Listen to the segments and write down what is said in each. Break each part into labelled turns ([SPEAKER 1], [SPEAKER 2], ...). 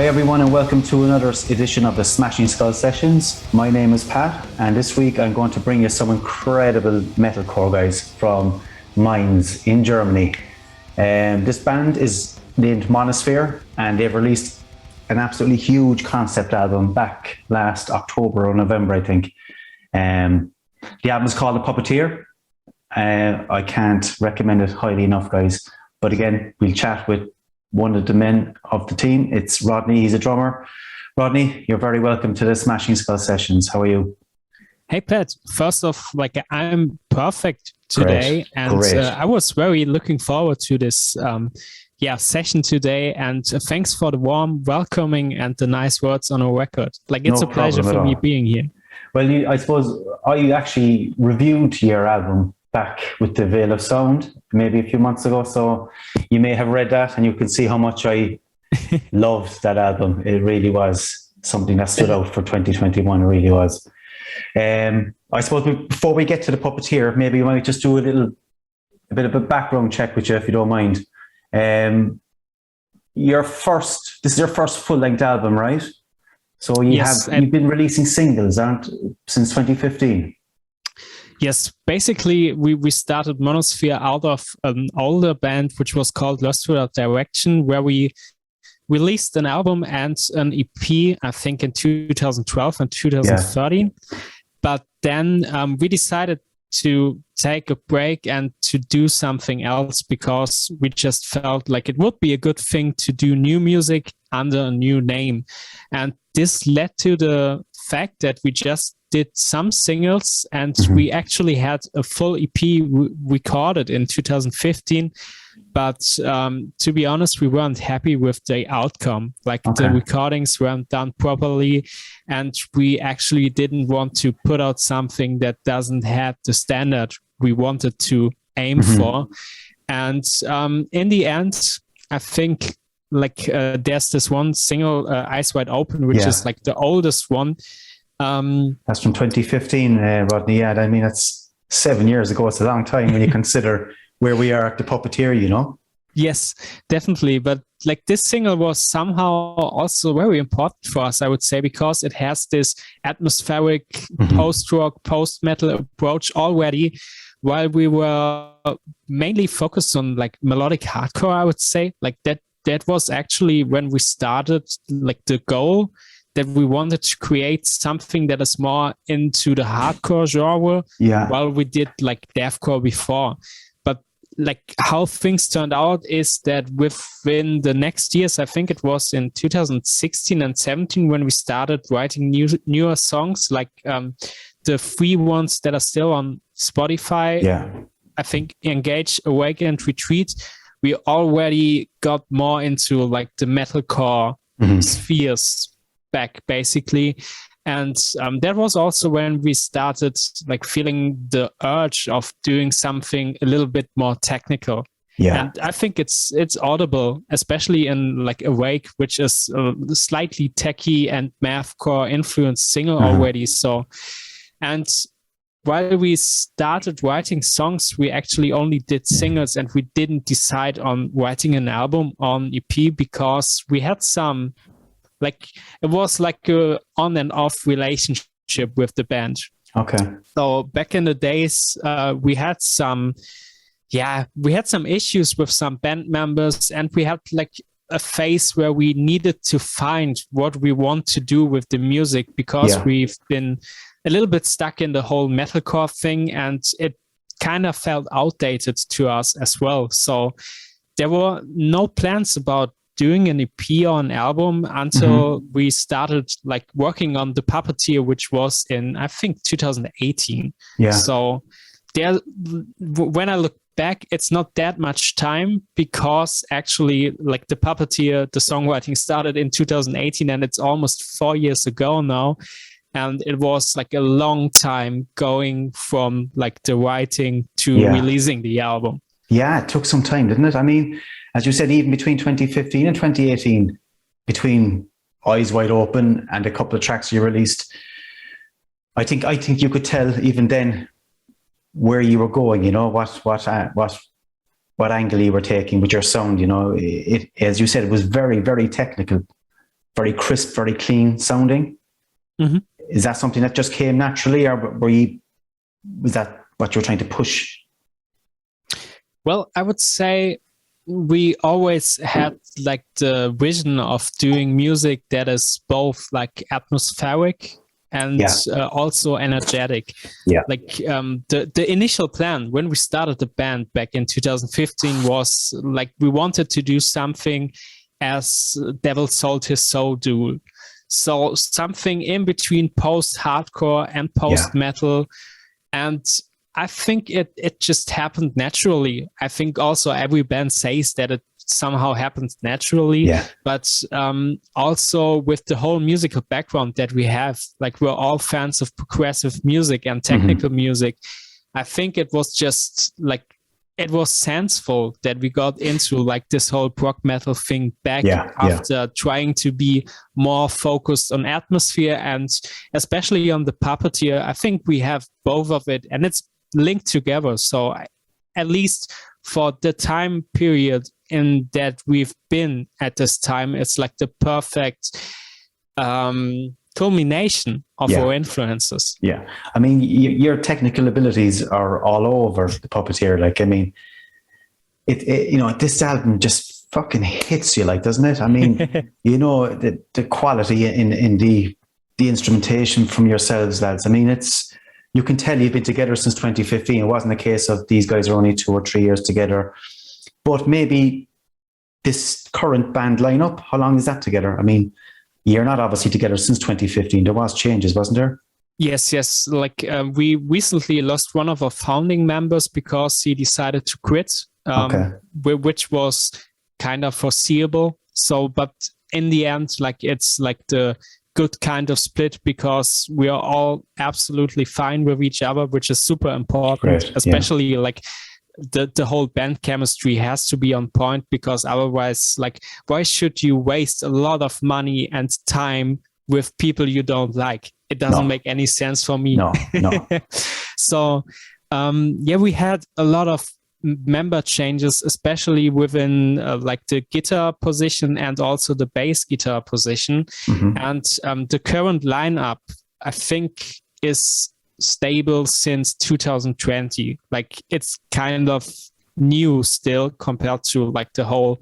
[SPEAKER 1] Hi everyone and welcome to another edition of the Smashing Skull Sessions. My name is Pat and this week I'm going to bring you some incredible metalcore guys from Mainz in Germany. This band is named Monosphere and they've released an absolutely huge concept album back last October or November, I think. The album is called The Puppeteer. I can't recommend it highly enough, guys. But again, we'll chat with one of the men of the team. It's Rodney. He's a drummer. Rodney, you're very welcome to the Smashing Skull Sessions. How are you?
[SPEAKER 2] Hey, Pat. First off, I'm perfect today.
[SPEAKER 1] Great.
[SPEAKER 2] And
[SPEAKER 1] Great.
[SPEAKER 2] I was very looking forward to this session today. And thanks for the warm welcoming and the nice words on our record. It's
[SPEAKER 1] No
[SPEAKER 2] a pleasure for me being here.
[SPEAKER 1] Well, I suppose I actually reviewed your album back with the Veil of Sound maybe a few months ago, so you may have read that and you can see how much I loved that album. It really was something that stood out for 2021. It really was. I suppose before we get to the Puppeteer, maybe we might just do a bit of a background check with you, if you don't mind. This is your first full-length album, right? So you've been releasing singles, since 2015.
[SPEAKER 2] Yes, basically we started Monosphere out of an older band which was called Lost Without Direction, where we released an album and an EP, I think in 2012 and 2013. Yeah. But then we decided to take a break and to do something else because we just felt like it would be a good thing to do new music under a new name. And this led to the fact that we just did some singles and we actually had a full EP recorded in 2015. But to be honest, we weren't happy with the outcome. The recordings weren't done properly and we actually didn't want to put out something that doesn't have the standard we wanted to aim for. And in the end, I think there's this one single, Eyes Wide Open, which is the oldest one.
[SPEAKER 1] That's from 2015, Rodney. Yeah, I mean, that's 7 years ago. It's a long time when you consider where we are at the Puppeteer, you know?
[SPEAKER 2] Yes, definitely. But this single was somehow also very important for us, I would say, because it has this atmospheric post-rock, post-metal approach already, while we were mainly focused on melodic hardcore, I would say. That was actually when we started the goal, that we wanted to create something that is more into the hardcore genre, while we did deathcore before. But how things turned out is that within the next years, I think it was in 2016 and 17 when we started writing newer songs, the free ones that are still on Spotify. I think Engage, Awake and Retreat. We already got more into the metalcore spheres back, basically. And that was also when we started feeling the urge of doing something a little bit more technical. And I think it's audible, especially in Awake, which is a slightly techie and mathcore influenced single already. So, and while we started writing songs, we actually only did singles and we didn't decide on writing an album on EP because we had some it was a on and off relationship with the band.
[SPEAKER 1] Okay.
[SPEAKER 2] So back in the days, we had some issues with some band members and we had a phase where we needed to find what we want to do with the music because we've been a little bit stuck in the whole metalcore thing and it kind of felt outdated to us as well. So there were no plans about doing an EP or an album until we started working on The Puppeteer, which was in, I think, 2018. So when I look back, it's not that much time because actually The Puppeteer, the songwriting started in 2018 and it's almost 4 years ago now. And it was a long time going from the writing to releasing the album.
[SPEAKER 1] Yeah, it took some time, didn't it? I mean, as you said, even between 2015 and 2018, between Eyes Wide Open and a couple of tracks you released, I think you could tell even then where you were going, you know, what angle you were taking with your sound, you know. It, as you said, it was very, very technical very crisp, very clean sounding.
[SPEAKER 2] Mm-hmm.
[SPEAKER 1] Is that something that just came naturally, or was that what you're trying to push?
[SPEAKER 2] Well, I would say we always had like the vision of doing music that is both like atmospheric and also energetic.
[SPEAKER 1] Yeah.
[SPEAKER 2] Like the initial plan when we started the band back in 2015 was like we wanted to do something as Devil Sold His Soul do. So something in between post-hardcore and post-metal. And I think it just happened naturally. I think also every band says that it somehow happens naturally, but also with the whole musical background that we have, like we're all fans of progressive music and technical music. I think it was just like, it was sensible that we got into like this whole prog metal thing back after trying to be more focused on atmosphere and especially on the Puppeteer. I think we have both of it and it's linked together. So at least for the time period in that we've been at this time, it's like the perfect culmination of our influences.
[SPEAKER 1] Yeah. I mean, your technical abilities are all over the Puppeteer. Like, I mean, it this album just fucking hits you, like, doesn't it? I mean, you know, the quality in the instrumentation from yourselves, lads. I mean, you can tell you've been together since 2015. It wasn't a case of these guys are only 2 or 3 years together. But maybe this current band lineup, how long is that together? I mean, you're not obviously together since 2015. There was changes, wasn't there?
[SPEAKER 2] Yes. Like we recently lost one of our founding members because he decided to quit, which was kind of foreseeable. So, but in the end, like it's like the good kind of split because we are all absolutely fine with each other, which is super important, especially like the whole band chemistry has to be on point because otherwise, like, why should you waste a lot of money and time with people you don't like? It doesn't make any sense for me.
[SPEAKER 1] No.
[SPEAKER 2] So, we had a lot of member changes, especially within like the guitar position and also the bass guitar position. And the current lineup, I think, is stable since 2020. Like it's kind of new still compared to like the whole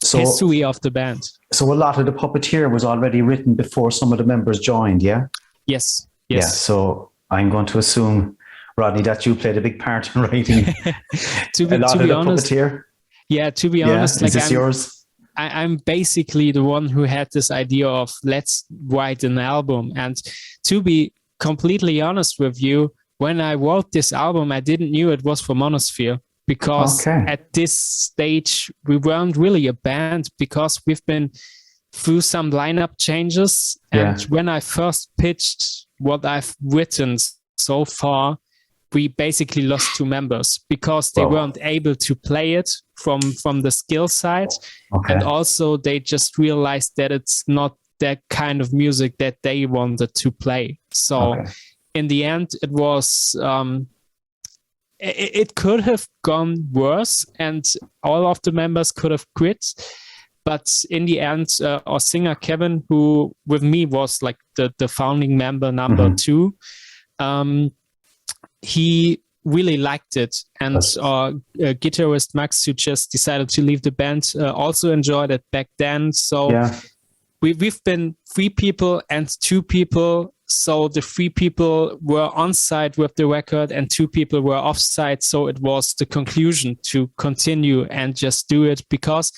[SPEAKER 2] history of the band.
[SPEAKER 1] So a lot of the Puppeteer was already written before some of the members joined, yeah?
[SPEAKER 2] Yes.
[SPEAKER 1] Yeah, so I'm going to assume, Rodney, that you played a big part in writing
[SPEAKER 2] to be honest,
[SPEAKER 1] Puppeteer.
[SPEAKER 2] Yeah, to be honest,
[SPEAKER 1] like, is this yours?
[SPEAKER 2] I'm basically the one who had this idea of let's write an album. And to be completely honest with you, when I wrote this album, I didn't knew it was for Monosphere because at this stage, we weren't really a band because we've been through some lineup changes. And when I first pitched what I've written so far, we basically lost 2 members because they weren't able to play it from the skill side. And also they just realized that it's not that kind of music that they wanted to play. So in the end, it was, it could have gone worse and all of the members could have quit. But in the end, our singer Kevin, who with me was like the founding member number 2, he really liked it. And our guitarist Max, who just decided to leave the band, also enjoyed it back then. So we've been 3 people and 2 people. So the 3 people were on site with the record and 2 people were off site. So it was the conclusion to continue and just do it because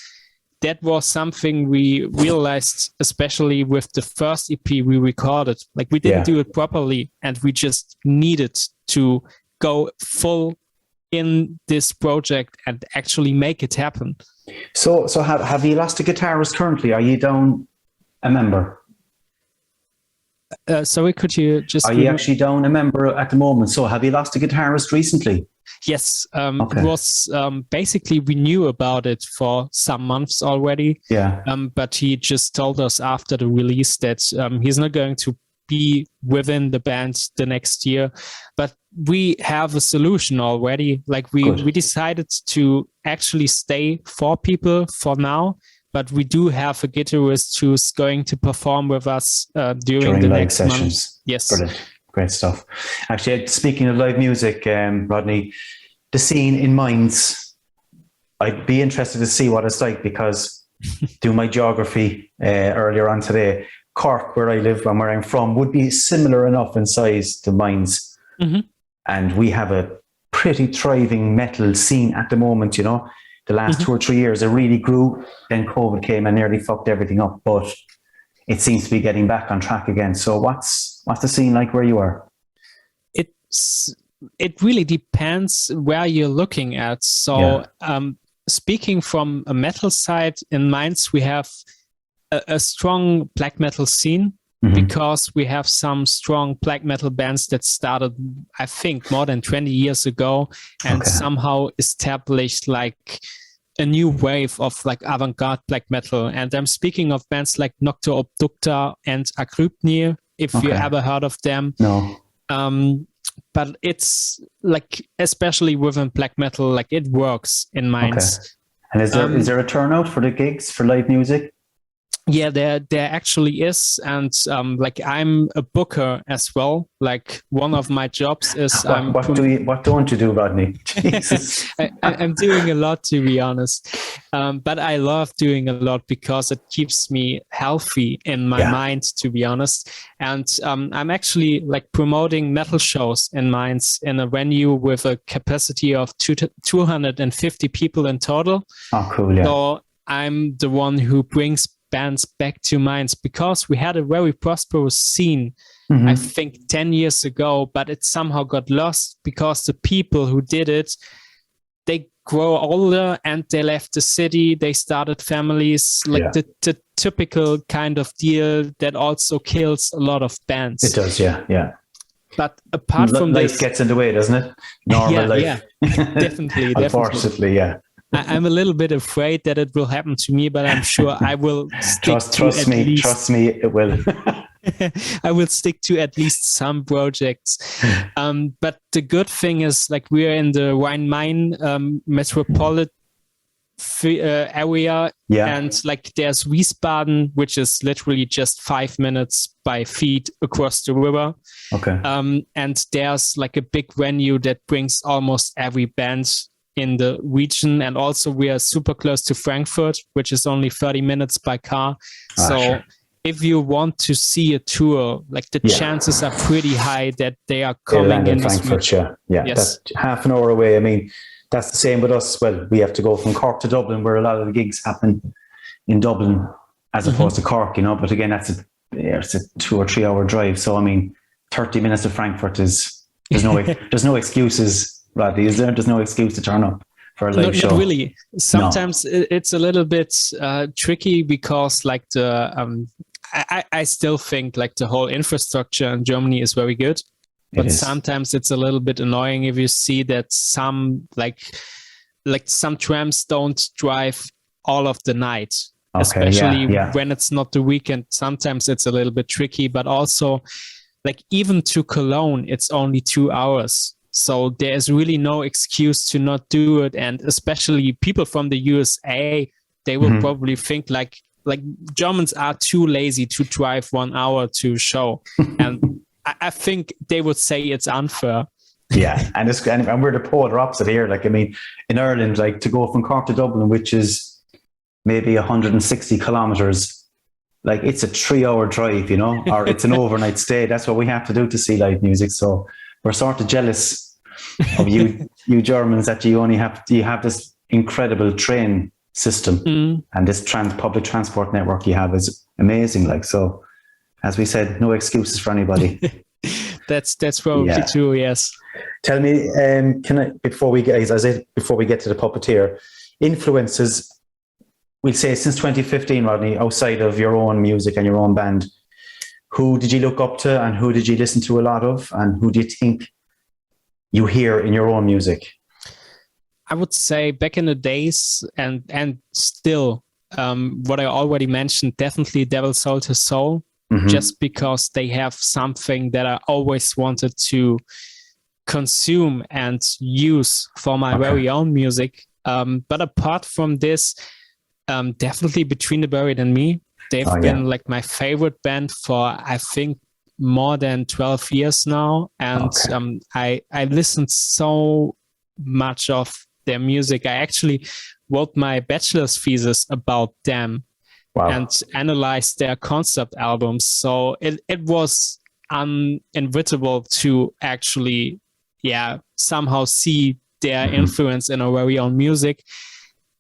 [SPEAKER 2] that was something we realized, especially with the first EP we recorded. Like we didn't do it properly and we just needed to go full in this project and actually make it happen.
[SPEAKER 1] So have you lost a guitarist currently? Are you down a member?
[SPEAKER 2] Sorry, could you just...
[SPEAKER 1] Are you actually down a member at the moment? So have you lost a guitarist recently?
[SPEAKER 2] Yes. It was basically, we knew about it for some months already. But he just told us after the release that he's not going to be within the band the next year. But we have a solution already. Like we decided to actually stay 4 people for now. but we do have a guitarist who's going to perform with us during the
[SPEAKER 1] live
[SPEAKER 2] next
[SPEAKER 1] sessions.
[SPEAKER 2] month. Yes.
[SPEAKER 1] Brilliant. Great stuff. Actually, speaking of live music, Rodney, the scene in Mainz, I'd be interested to see what it's like because doing my geography earlier on today, Cork, where I live and where I'm from, would be similar enough in size to Mainz.
[SPEAKER 2] Mm-hmm.
[SPEAKER 1] And we have a pretty thriving metal scene at the moment, you know. The last 2 or 3 years, it really grew. Then COVID came and nearly fucked everything up. But it seems to be getting back on track again. So what's the scene like where you are?
[SPEAKER 2] It really depends where you're looking at. So speaking from a metal side, in Mainz, we have a strong black metal scene. Because we have some strong black metal bands that started, I think, more than 20 years ago and somehow established like a new wave of like avant-garde black metal. And I'm speaking of bands like Noctur Obducta and Agrypnir, if you ever heard of them.
[SPEAKER 1] No.
[SPEAKER 2] But it's like, especially within black metal, like it works in Mainz.
[SPEAKER 1] Okay. And is there a turnout for the gigs for live music?
[SPEAKER 2] Yeah, there actually is, and like I'm a booker as well. Like one of my jobs is
[SPEAKER 1] what don't you do, Rodney? Jesus.
[SPEAKER 2] I'm doing a lot, to be honest, but I love doing a lot because it keeps me healthy in my mind, to be honest. And I'm actually like promoting metal shows in Mainz in a venue with a capacity of 250 people in total.
[SPEAKER 1] Oh, cool! Yeah.
[SPEAKER 2] So I'm the one who brings bands back to Mainz because we had a very prosperous scene, I think 10 years ago, but it somehow got lost because the people who did it, they grow older and they left the city, they started families, like the typical kind of deal that also kills a lot of bands.
[SPEAKER 1] It does, yeah.
[SPEAKER 2] But apart from
[SPEAKER 1] life
[SPEAKER 2] this,
[SPEAKER 1] gets in the way, doesn't it? Normal life.
[SPEAKER 2] Yeah, definitely.
[SPEAKER 1] Unfortunately, yeah.
[SPEAKER 2] I'm a little bit afraid that it will happen to me, but I'm sure I will stick
[SPEAKER 1] trust me, it will.
[SPEAKER 2] I will stick to at least some projects. But the good thing is, like, we are in the Rhine-Main metropolitan area, and like there's Wiesbaden, which is literally just 5 minutes by feet across the river.
[SPEAKER 1] Okay.
[SPEAKER 2] And there's like a big venue that brings almost every band in the region, and also we are super close to Frankfurt, which is only 30 minutes by car. So if you want to see a tour, like the chances are pretty high that they are coming in
[SPEAKER 1] Frankfurt. That's half an hour away. I mean, that's the same with us. Well, we have to go from Cork to Dublin, where a lot of the gigs happen in Dublin as opposed to Cork, you know. But again, it's a 2 or 3 hour drive. So I mean, 30 minutes to Frankfurt there's no excuses. Rodney, is there? There's no excuse to turn up for a live show.
[SPEAKER 2] Not really. Sometimes it's a little bit tricky because, like I still think like the whole infrastructure in Germany is very good, but sometimes it's a little bit annoying if you see that some like some trams don't drive all of the night, especially when it's not the weekend. Sometimes it's a little bit tricky, but also like even to Cologne, it's only 2 hours. So there's really no excuse to not do it. And especially people from the USA, they will probably think like Germans are too lazy to drive 1 hour to a show. And I think they would say it's unfair.
[SPEAKER 1] Yeah, and we're the polar opposite here. Like, I mean, in Ireland, like to go from Cork to Dublin, which is maybe 160 kilometers, like it's a 3 hour drive, you know, or it's an overnight stay. That's what we have to do to see live music. So we're sort of jealous of you Germans that you have this incredible train system and this public transport network you have is amazing. Like, so as we said, no excuses for anybody.
[SPEAKER 2] That's probably true. Yes. Tell
[SPEAKER 1] me, before we get to the Puppeteer, influences, we'll say since 2015, Rodney, outside of your own music and your own band, who did you look up to and who did you listen to a lot of, and who do you think you hear in your own music?
[SPEAKER 2] I would say back in the days and still, what I already mentioned, definitely Devil Soul to Soul, just because they have something that I always wanted to consume and use for my very own music. But apart from this, Definitely Between the Buried and Me. They've been like my favorite band for, I think, more than 12 years now. And I listened so much of their music. I actually wrote my bachelor's thesis about them and analyzed their concept albums. So it was inevitable to actually, somehow see their influence in our very own music.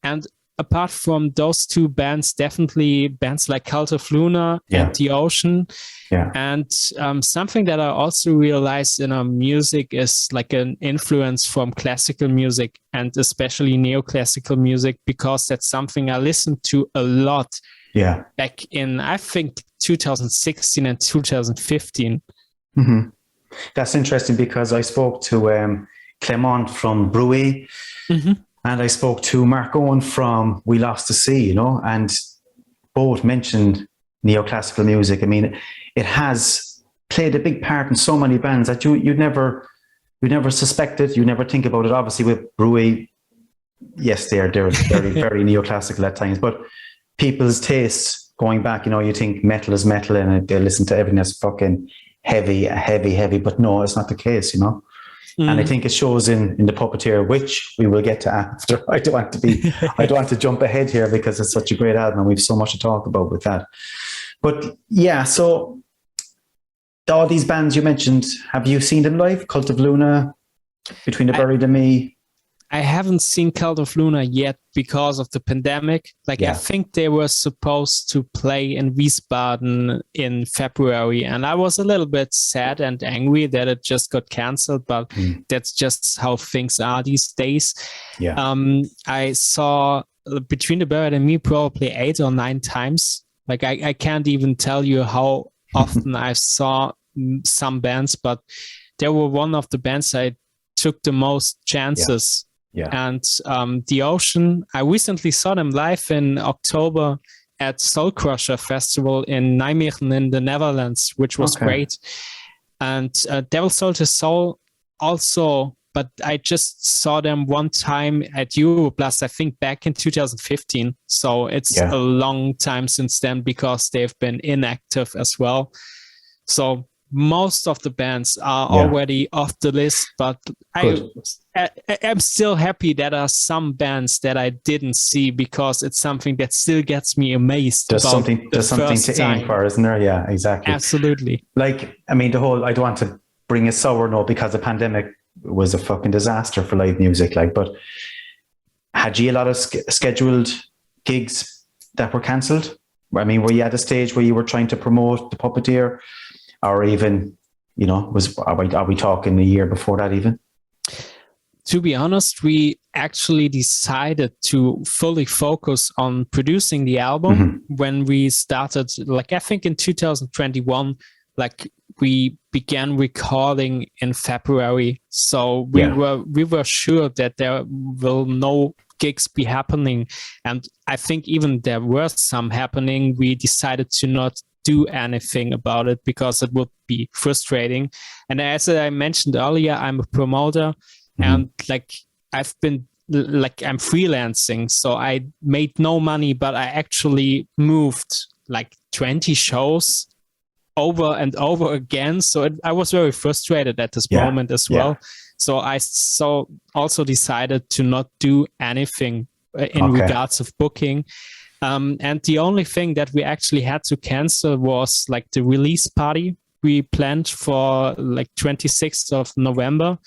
[SPEAKER 2] And apart from those two bands, definitely bands like Cult of Luna and The Ocean. And something that I also realized in our music is like an influence from classical music and especially neoclassical music, because that's something I listened to a lot back in, I think, 2016 and 2015.
[SPEAKER 1] That's interesting, because I spoke to Clement from Bruy, and I spoke to Mark Owen from We Lost the Sea, and both mentioned neoclassical music. I mean, it has played a big part in so many bands that you'd never suspect it. You never think about it. Obviously, with Bruy, yes, they're very, very neoclassical at times, but people's tastes going back, you think metal is metal and they listen to everything that's fucking heavy, but no, it's not the case, And I think it shows in the Puppeteer, which we will get to after. I don't want to jump ahead here because it's such a great album and we've so much to talk about with that. But so all these bands you mentioned, have you seen them live? Cult of Luna, Between the Buried and Me?
[SPEAKER 2] I haven't seen Cult of Luna yet because of the pandemic. I think they were supposed to play in Wiesbaden in February, and I was a little bit sad and angry that it just got canceled, but that's just how things are these days. I saw Between the Buried and Me probably 8 or 9 times. I can't even tell you how often I saw some bands, but they were one of the bands I took the most chances. And The Ocean, I recently saw them live in October at Soul Crusher Festival in Nijmegen in the Netherlands, which was great. And Devil Soul to Soul also, but I just saw them one time at Europlast, I think back in 2015. So it's a long time since then because they've been inactive as well. So most of the bands are already off the list, but I'm still happy there are some bands that I didn't see because it's something that still gets me amazed.
[SPEAKER 1] There's something to aim for, isn't there? Yeah, exactly.
[SPEAKER 2] Absolutely.
[SPEAKER 1] I don't want to bring a sour note because the pandemic was a fucking disaster for live music. But had you a lot of scheduled gigs that were cancelled? I mean, were you at a stage where you were trying to promote the Puppeteer? Or even, are we talking a year before that even?
[SPEAKER 2] To be honest, we actually decided to fully focus on producing the album when we started, I think in 2021, we began recording in February. So we were sure that there will no gigs be happening. And I think even there were some happening. We decided to not do anything about it because it would be frustrating. And as I mentioned earlier, I'm a promoter and I'm freelancing. So I made no money, but I actually moved 20 shows over and over again. So I was very frustrated at this moment as well. So I also decided to not do anything in regards of booking. And the only thing that we actually had to cancel was the release party we planned for 26th of November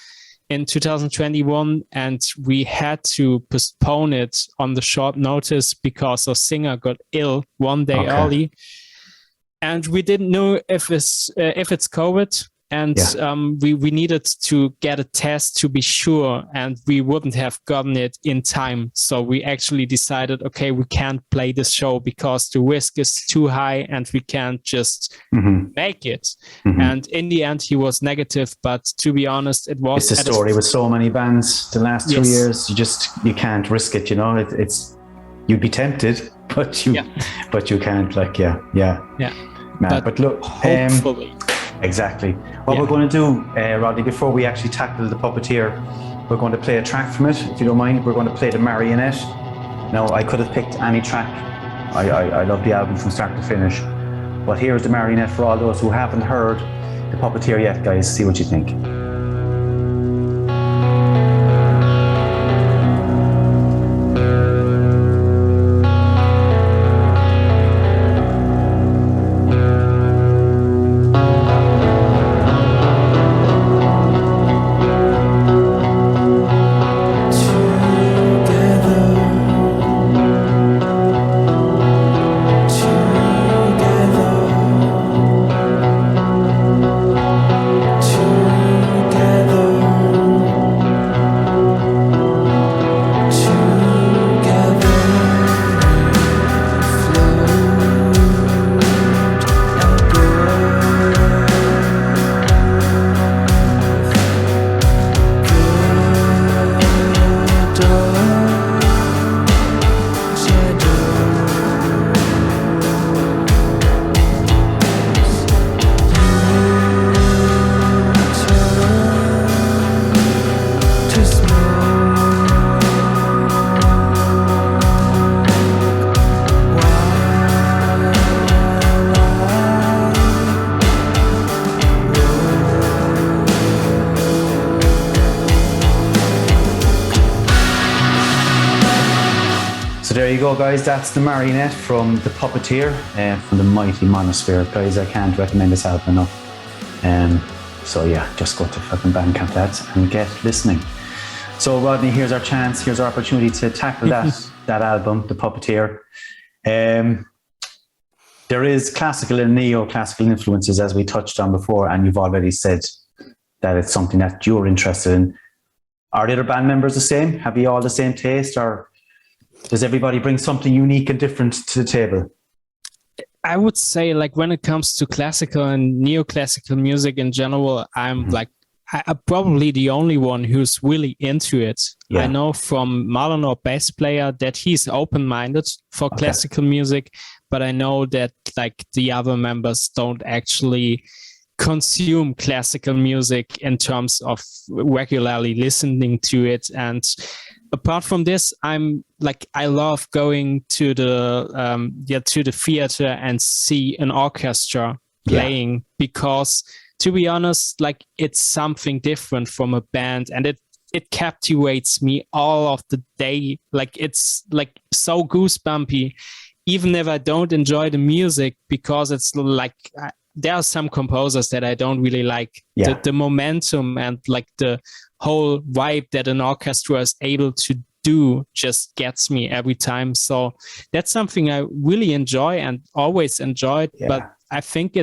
[SPEAKER 2] in 2021. And we had to postpone it on the short notice because our singer got ill one day early. And we didn't know if it's COVID. And we needed to get a test to be sure, and we wouldn't have gotten it in time. So we actually decided, okay, we can't play this show because the risk is too high and we can't just make it. And in the end, he was negative. But to be honest, it was...
[SPEAKER 1] It's a story with so many bands the last 2 years. You can't risk it, It's you'd be tempted, but you can't. Man, but look,
[SPEAKER 2] hopefully...
[SPEAKER 1] Exactly. What we're going to do, Rodney, before we actually tackle the Puppeteer, we're going to play a track from it, if you don't mind. We're going to play the Marionette. Now, I could have picked any track. I love the album from start to finish. But here's the Marionette for all those who haven't heard the Puppeteer yet, guys. See what you think. So there you go, guys. That's the Marionette from the Puppeteer, from the mighty Monosphere. Guys, I can't recommend this album enough. So yeah, just go to fucking Bandcamp, lads, and get listening. So Rodney, here's our chance. Here's our opportunity to tackle that album, the Puppeteer. There is classical and neo-classical influences, as we touched on before, and you've already said that it's something that you're interested in. Are the other band members the same? Have you all the same taste, or does everybody bring something unique and different to the table?
[SPEAKER 2] I would say, like, when it comes to classical and neoclassical music in general, I'm I'm probably the only one who's really into it. Yeah. I know from Marlon, our bass player, that he's open-minded for classical music, but I know that like the other members don't actually consume classical music in terms of regularly listening to it. And apart from this, I love going to the theater and see an orchestra playing, because to be honest, like, it's something different from a band, and it captivates me all of the day. Like, it's like so goosebumpy, even if I don't enjoy the music, because it's like there are some composers that I don't really like. The momentum and like the whole vibe that an orchestra is able to do just gets me every time. So that's something I really enjoy and always enjoyed. But I think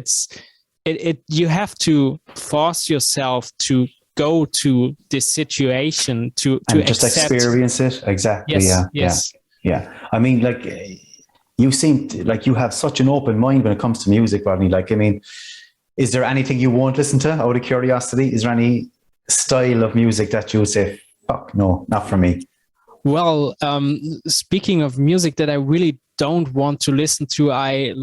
[SPEAKER 2] you have to force yourself to go to this situation to
[SPEAKER 1] just experience it. Exactly.
[SPEAKER 2] Yes.
[SPEAKER 1] Yeah. I mean, like, you seem like you have such an open mind when it comes to music, Rodney. Like, I mean, is there anything you won't listen to out of curiosity? Is there any style of music that you would say, fuck no, not for me?
[SPEAKER 2] Well, speaking of music that I really don't want to listen to, I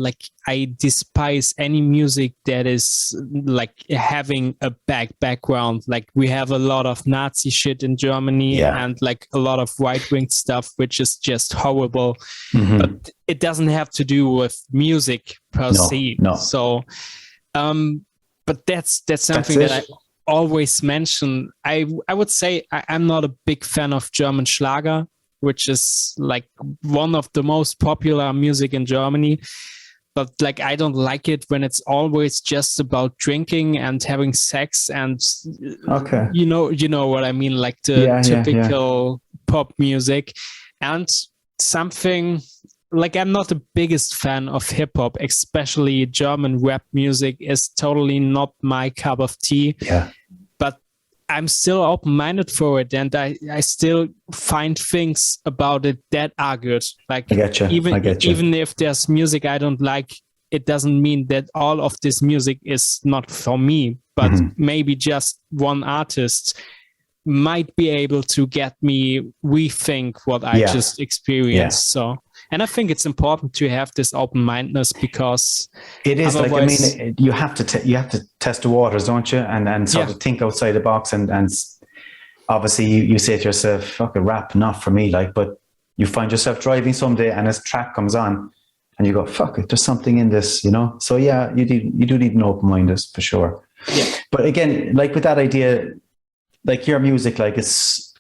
[SPEAKER 2] despise any music that is like having a background. Like, we have a lot of Nazi shit in Germany and like a lot of right-wing stuff, which is just horrible. But it doesn't have to do with music per se. No. So, but that's something that I always mention. I would say I'm not a big fan of German Schlager, which is like one of the most popular music in Germany. But like, I don't like it when it's always just about drinking and having sex and you know what I mean, like the typical pop music. And something like, I'm not the biggest fan of hip hop, especially German rap music is totally not my cup of tea. But I'm still open-minded for it, and I still find things about it that are good. Like, even if there's music I don't like, it doesn't mean that all of this music is not for me. But maybe just one artist might be able to get me rethink what I just experienced. So, and I think it's important to have this open-mindedness, because
[SPEAKER 1] it is like, I mean, you have to test the waters, don't you? And sort of think outside the box. And obviously you say to yourself, fuck, a rap, not for me. Like, but you find yourself driving someday and a track comes on and you go, fuck it, there's something in this, you know? So yeah, you do need an open mind for sure.
[SPEAKER 2] Yeah.
[SPEAKER 1] But again, like with that idea, like your music, like it's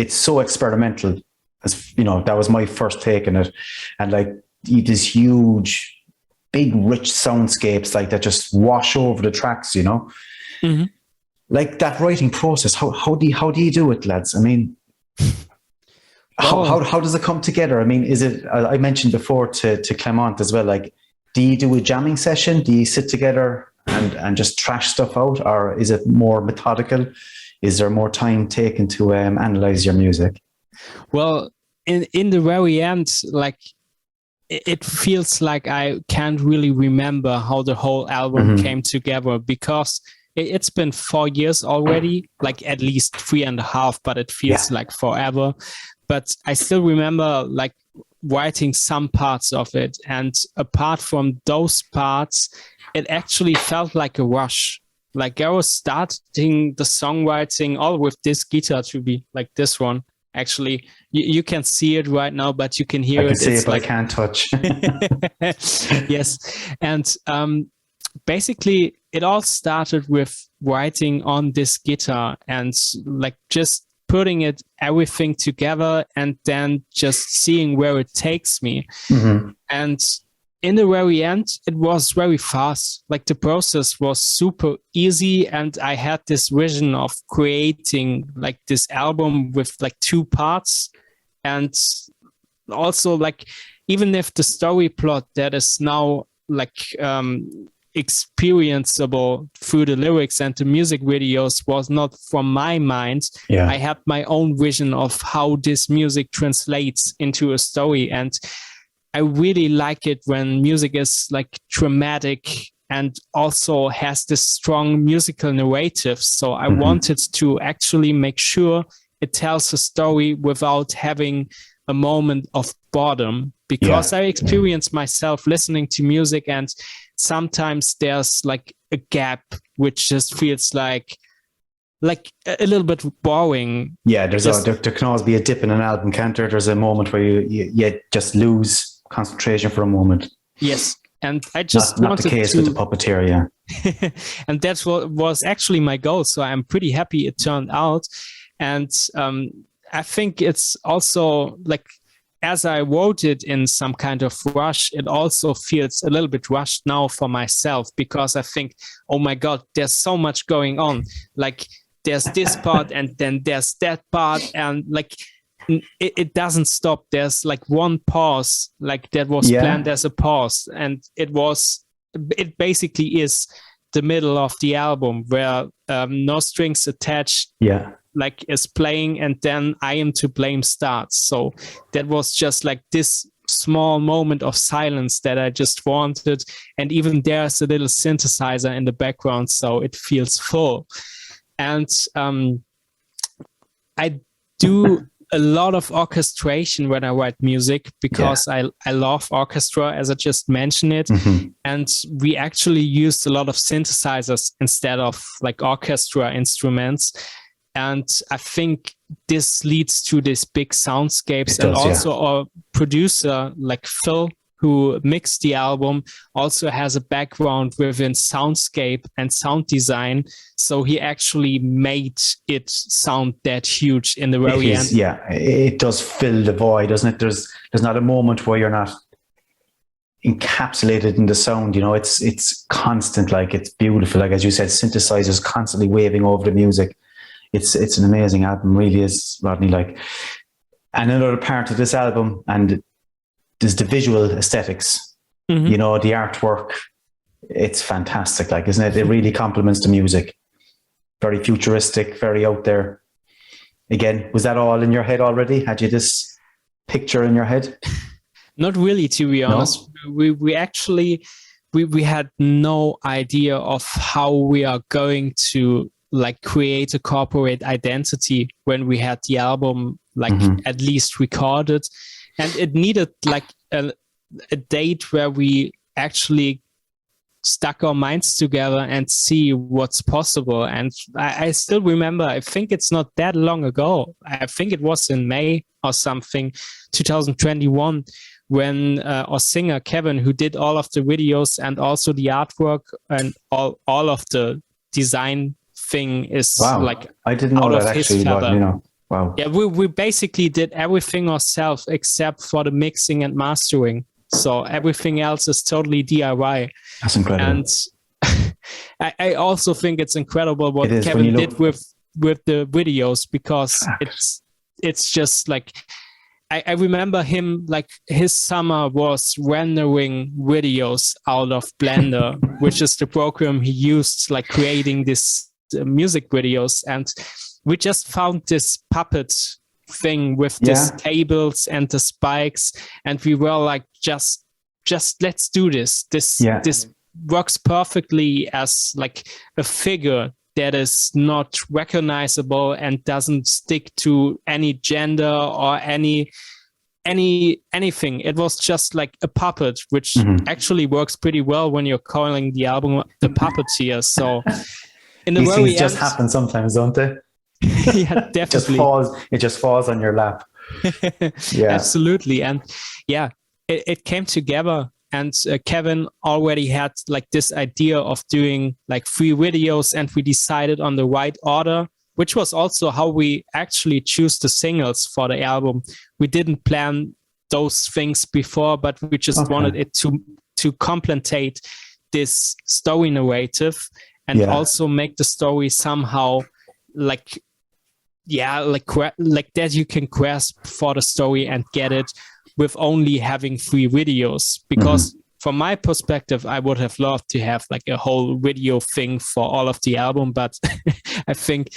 [SPEAKER 1] so experimental. As you know, that was my first take on it. And like these huge, big, rich soundscapes like that just wash over the tracks, you know?
[SPEAKER 2] Mm-hmm.
[SPEAKER 1] Like that writing process, how do you do it, lads? I mean, how does it come together? I mean, is it, I mentioned before to Clement as well, like, do you do a jamming session? Do you sit together and just trash stuff out? Or is it more methodical? Is there more time taken to analyze your music?
[SPEAKER 2] Well, in the very end, like, it feels like I can't really remember how the whole album came together, because it's been 4 years already, like at least 3.5, but it feels like forever. But I still remember like writing some parts of it. And apart from those parts, it actually felt like a rush. Like I was starting the songwriting all with this guitar, to be like this one. Actually, you can see it right now, but you can hear it.
[SPEAKER 1] I can see it, but
[SPEAKER 2] like...
[SPEAKER 1] I can't touch.
[SPEAKER 2] Yes. And basically, it all started with writing on this guitar and like just putting everything together and then just seeing where it takes me.
[SPEAKER 1] Mm-hmm.
[SPEAKER 2] And in the very end, it was very fast. Like the process was super easy. And I had this vision of creating like this album with like 2 parts. And also like, even if the story plot that is now like experienceable through the lyrics and the music videos was not from my mind, I had my own vision of how this music translates into a story. And I really like it when music is like dramatic and also has this strong musical narrative. So I wanted to actually make sure it tells a story without having a moment of boredom, because I experience myself listening to music and sometimes there's like a gap which just feels like a little bit boring.
[SPEAKER 1] Yeah, there can always be a dip in an album, can't there? There's a moment where you just lose concentration for a moment.
[SPEAKER 2] Yes, and I just
[SPEAKER 1] not the case with the Puppeteer, yeah.
[SPEAKER 2] And that's what was actually my goal. So I'm pretty happy it turned out. And I think it's also like, as I wrote it in some kind of rush, it also feels a little bit rushed now for myself, because I think, oh my God, there's so much going on. Like there's this part and then there's that part, and like it doesn't stop. There's like one pause, like that was planned as a pause, and it basically is the middle of the album where No Strings Attached like is playing, and then I Am to Blame starts. So that was just like this small moment of silence that I just wanted, and even there's a little synthesizer in the background, so it feels full. And I do a lot of orchestration when I write music, because I love orchestra, as I just mentioned it. And we actually used a lot of synthesizers instead of like orchestra instruments. And I think this leads to these big soundscapes. And also our producer, like Phil, who mixed the album, also has a background within soundscape and sound design. So he actually made it sound that huge in the very end.
[SPEAKER 1] Yeah, it does fill the void, doesn't it? There's not a moment where you're not encapsulated in the sound, you know. It's constant, like it's beautiful. Like as you said, synthesizers constantly waving over the music. It's an amazing album, really is, Rodney. Like, and another part of this album and is the visual aesthetics. You know, the artwork. It's fantastic, like, isn't it? It really complements the music. Very futuristic, very out there. Again, was that all in your head already? Had you this picture in your head?
[SPEAKER 2] Not really, to be honest. No? We actually we had no idea of how we are going to like create a corporate identity when we had the album like at least recorded, and it needed like a date where we actually stuck our minds together and see what's possible. And I still remember, I think it's not that long ago, I think it was in May or something, 2021, when our singer Kevin, who did all of the videos and also the artwork and all of the design thing, is like
[SPEAKER 1] I didn't know
[SPEAKER 2] out
[SPEAKER 1] that
[SPEAKER 2] of his
[SPEAKER 1] actually, but
[SPEAKER 2] feather.
[SPEAKER 1] you know, wow.
[SPEAKER 2] Yeah, we basically did everything ourselves except for the mixing and mastering. So everything else is totally DIY.
[SPEAKER 1] That's incredible.
[SPEAKER 2] And I also think it's incredible what
[SPEAKER 1] It is,
[SPEAKER 2] Kevin did with the videos, because it's just like, I remember him, like his summer was rendering videos out of Blender, which is the program he used, like creating this music videos. And we just found this puppet thing with these tables and the spikes, and we were like, just let's do this. This works perfectly as like a figure that is not recognizable and doesn't stick to any gender or anything. It was just like a puppet, which actually works pretty well when you're calling the album The Puppeteer. So in the
[SPEAKER 1] these
[SPEAKER 2] very
[SPEAKER 1] things just happen sometimes, don't they?
[SPEAKER 2] Yeah, definitely.
[SPEAKER 1] It just falls on your lap. Yeah,
[SPEAKER 2] absolutely. And yeah, it came together. And Kevin already had like this idea of doing like 3 videos, and we decided on the right order, which was also how we actually choose the singles for the album. We didn't plan those things before, but we just wanted it to complement this story narrative and also make the story somehow like that you can grasp for the story and get it with only having 3 videos. Because from my perspective, I would have loved to have like a whole video thing for all of the album, but I think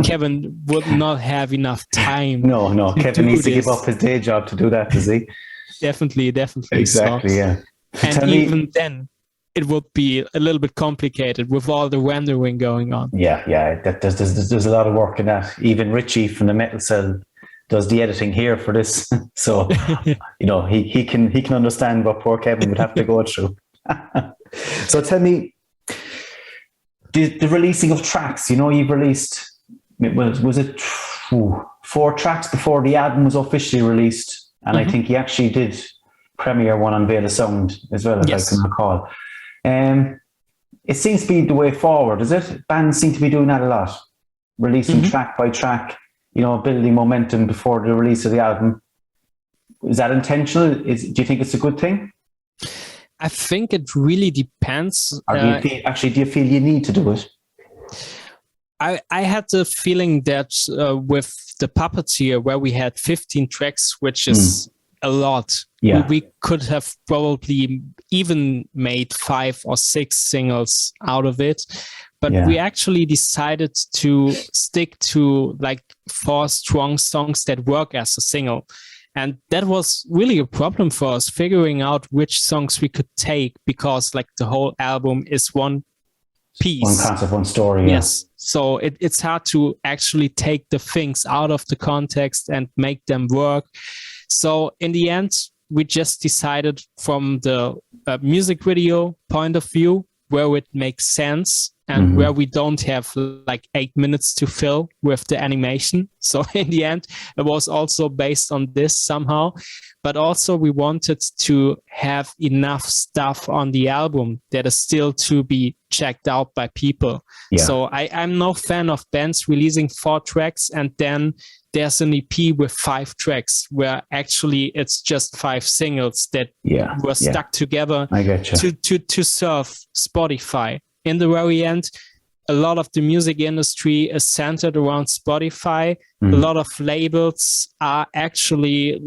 [SPEAKER 2] Kevin would not have enough time.
[SPEAKER 1] No, Kevin needs to give up his day job to do that, does he?
[SPEAKER 2] Definitely.
[SPEAKER 1] Exactly,
[SPEAKER 2] so,
[SPEAKER 1] yeah.
[SPEAKER 2] And even then, it would be a little bit complicated with all the rendering going on.
[SPEAKER 1] Yeah. There's a lot of work in that. Even Richie from the Metal Cell does the editing here for this, so you know he can understand what poor Kevin would have to go through. So tell me, the releasing of tracks. You know, you've released, was it 4 tracks before the album was officially released, and I think you actually did premiere one on Veil of Sound as well, as I can recall. It seems to be the way forward, is it? Bands seem to be doing that a lot, releasing track by track, you know, building momentum before the release of the album. Is that intentional? Do you think it's a good thing?
[SPEAKER 2] I think it really depends.
[SPEAKER 1] Or do you feel you need to do it?
[SPEAKER 2] I had the feeling that with the Puppeteer, where we had 15 tracks, which is a lot, we could have probably even made 5 or 6 singles out of it. But we actually decided to stick to like 4 strong songs that work as a single. And that was really a problem for us, figuring out which songs we could take, because like the whole album is one piece.
[SPEAKER 1] One concept, one story.
[SPEAKER 2] Yes. So it's hard to actually take the things out of the context and make them work. So in the end, we just decided from the music video point of view where it makes sense and where we don't have like 8 minutes to fill with the animation. So in the end, it was also based on this somehow, but also we wanted to have enough stuff on the album that is still to be checked out by people. So I'm no fan of bands releasing 4 tracks and then there's an EP with 5 tracks where actually it's just 5 singles that were stuck together to serve Spotify. In the very end, a lot of the music industry is centered around Spotify. A lot of labels are actually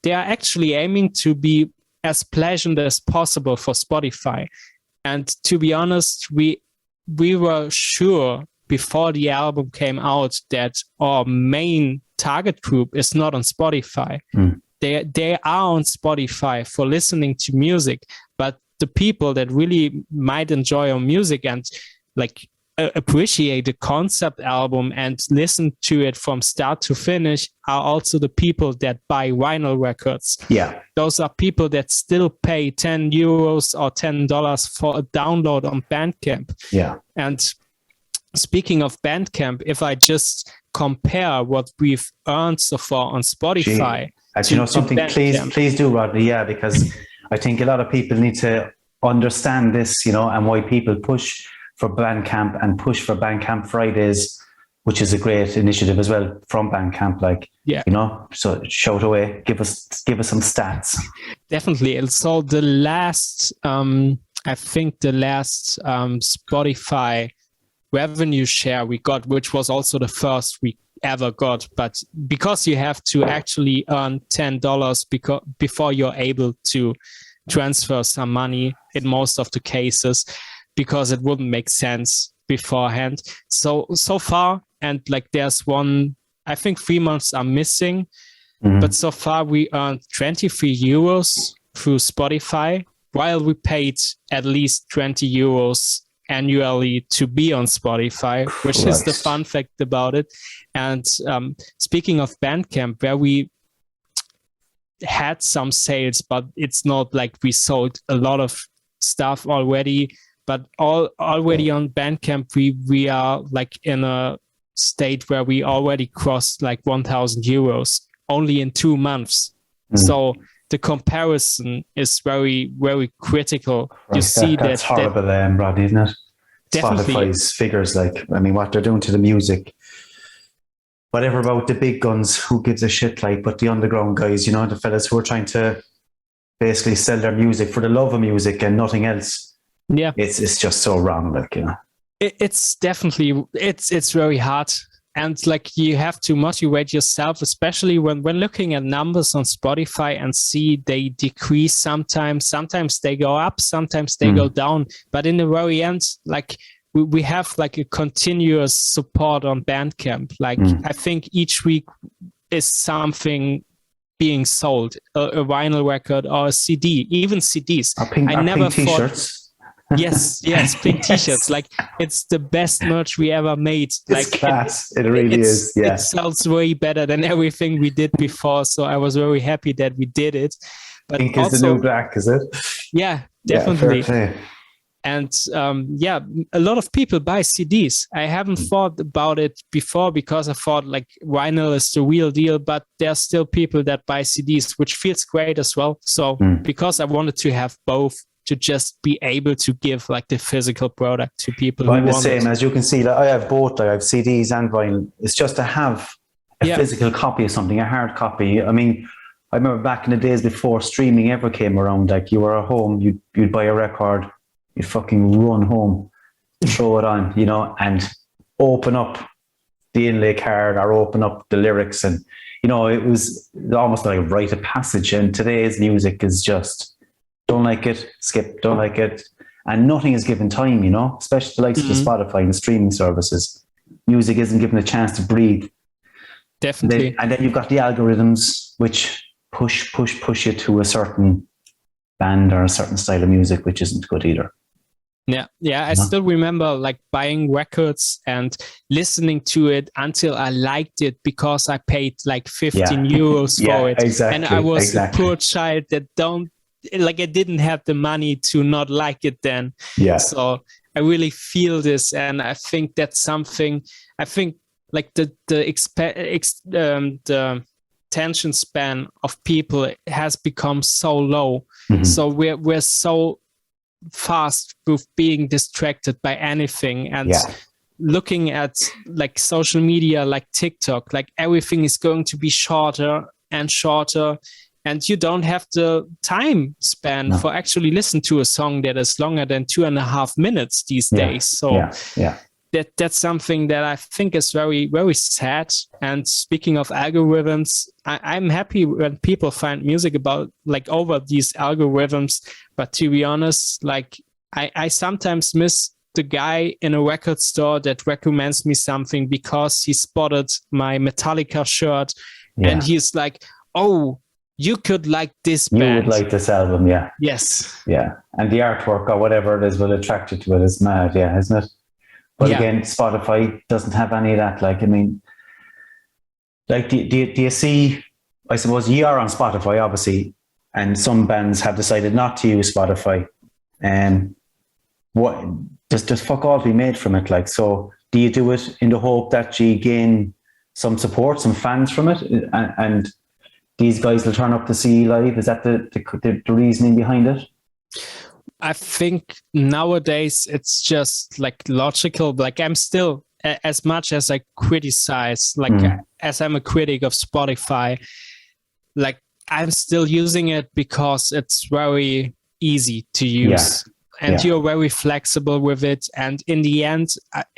[SPEAKER 2] aiming to be as pleasant as possible for Spotify. And to be honest, we were sure before the album came out that our main target group is not on Spotify. They are on Spotify for listening to music, but the people that really might enjoy our music and like appreciate the concept album and listen to it from start to finish are also the people that buy vinyl records.
[SPEAKER 1] Yeah.
[SPEAKER 2] Those are people that still pay €10 or $10 for a download on Bandcamp.
[SPEAKER 1] Yeah.
[SPEAKER 2] And speaking of Bandcamp, if I just compare what we've earned so far on Spotify.
[SPEAKER 1] You know something, please do, Rodney. Yeah, because I think a lot of people need to understand this, you know, and why people push for Bandcamp and push for Bandcamp Fridays, which is a great initiative as well from Bandcamp. Like, you know, so shout away, give us some stats.
[SPEAKER 2] Definitely. And so the last, I think the last Spotify revenue share we got, which was also the first we ever got, but because you have to actually earn $10 before you're able to transfer some money in most of the cases, because it wouldn't make sense beforehand. So far, and like there's one, I think 3 months are missing, but so far we earned €23 through Spotify, while we paid at least €20 annually to be on Spotify, which is the fun fact about it. And speaking of Bandcamp, where we had some sales, but it's not like we sold a lot of stuff already, but already on Bandcamp, we are like in a state where we already crossed like €1,000 only in 2 months. So the comparison is very, very critical. You see
[SPEAKER 1] that's horrible, Rodney, isn't it?
[SPEAKER 2] Definitely.
[SPEAKER 1] Spotify's figures, like, I mean, what they're doing to the music. Whatever about the big guns, who gives a shit, like, but the underground guys, you know, the fellas who are trying to basically sell their music for the love of music and nothing else. Yeah. It's just so wrong, like, you know.
[SPEAKER 2] It's definitely, it's very hard. And like you have to motivate yourself, especially when looking at numbers on Spotify and see they decrease sometimes. Sometimes they go up, sometimes they go down. But in the very end, like we have like a continuous support on Bandcamp. Like I think each week is something being sold, a vinyl record or a CD, even CDs.
[SPEAKER 1] I never thought. T-shirts.
[SPEAKER 2] Yes, pink T-shirts. Like it's the best merch we ever made. Like
[SPEAKER 1] it's class. It really is. Yeah,
[SPEAKER 2] it sells way better than everything we did before. So I was very happy that we did it. But
[SPEAKER 1] pink
[SPEAKER 2] also,
[SPEAKER 1] is the new black, is it?
[SPEAKER 2] Yeah, definitely.
[SPEAKER 1] Yeah, fair play.
[SPEAKER 2] And a lot of people buy CDs. I haven't thought about it before because I thought like vinyl is the real deal, but there's still people that buy CDs, which feels great as well. So because I wanted to have both, to just be able to give like the physical product to people.
[SPEAKER 1] I'm the same, as you can see. Like, I have both. I have CDs and vinyl. It's just to have a physical copy of something, a hard copy. I mean, I remember back in the days before streaming ever came around. Like you were at home, you'd buy a record, you'd fucking run home, throw it on, you know, and open up the inlay card or open up the lyrics, and you know, it was almost like a rite of passage. And today's music is just, don't like it, skip, don't like it. And nothing is given time, you know, especially the likes of the Spotify and streaming services. Music isn't given a chance to breathe.
[SPEAKER 2] Definitely.
[SPEAKER 1] And then you've got the algorithms which push you to a certain band or a certain style of music, which isn't good either.
[SPEAKER 2] Yeah. I still remember like buying records and listening to it until I liked it because I paid like €15 for it.
[SPEAKER 1] Exactly,
[SPEAKER 2] and I was a poor child that I didn't have the money to not like it then. Yeah. So I really feel this, and I think that's something. I think like the attention span of people has become so low. So we're so fast with being distracted by anything, and looking at like social media, like TikTok, like everything is going to be shorter and shorter. And you don't have the time span for actually listen to a song that is longer than 2.5 minutes these days. So that's something that I think is very, very sad. And speaking of algorithms, I'm happy when people find music about like over these algorithms. But to be honest, like I sometimes miss the guy in a record store that recommends me something because he spotted my Metallica shirt and he's like, oh, you could like this band.
[SPEAKER 1] You would like this album, yeah.
[SPEAKER 2] Yes.
[SPEAKER 1] Yeah. And the artwork or whatever it is will attract you to it. It's mad, yeah, isn't it? But again, Spotify doesn't have any of that. Like, I mean, like, do you see, I suppose you are on Spotify, obviously, and some bands have decided not to use Spotify. What does fuck all be made from it? Like, so do you do it in the hope that you gain some support, some fans from it, and these guys will turn up to see you live? Is that the reasoning behind it?
[SPEAKER 2] I think nowadays it's just like logical. Like, I'm still, as much as I criticize, like as I'm a critic of Spotify, like I'm still using it because it's very easy to use. And you're very flexible with it. And in the end,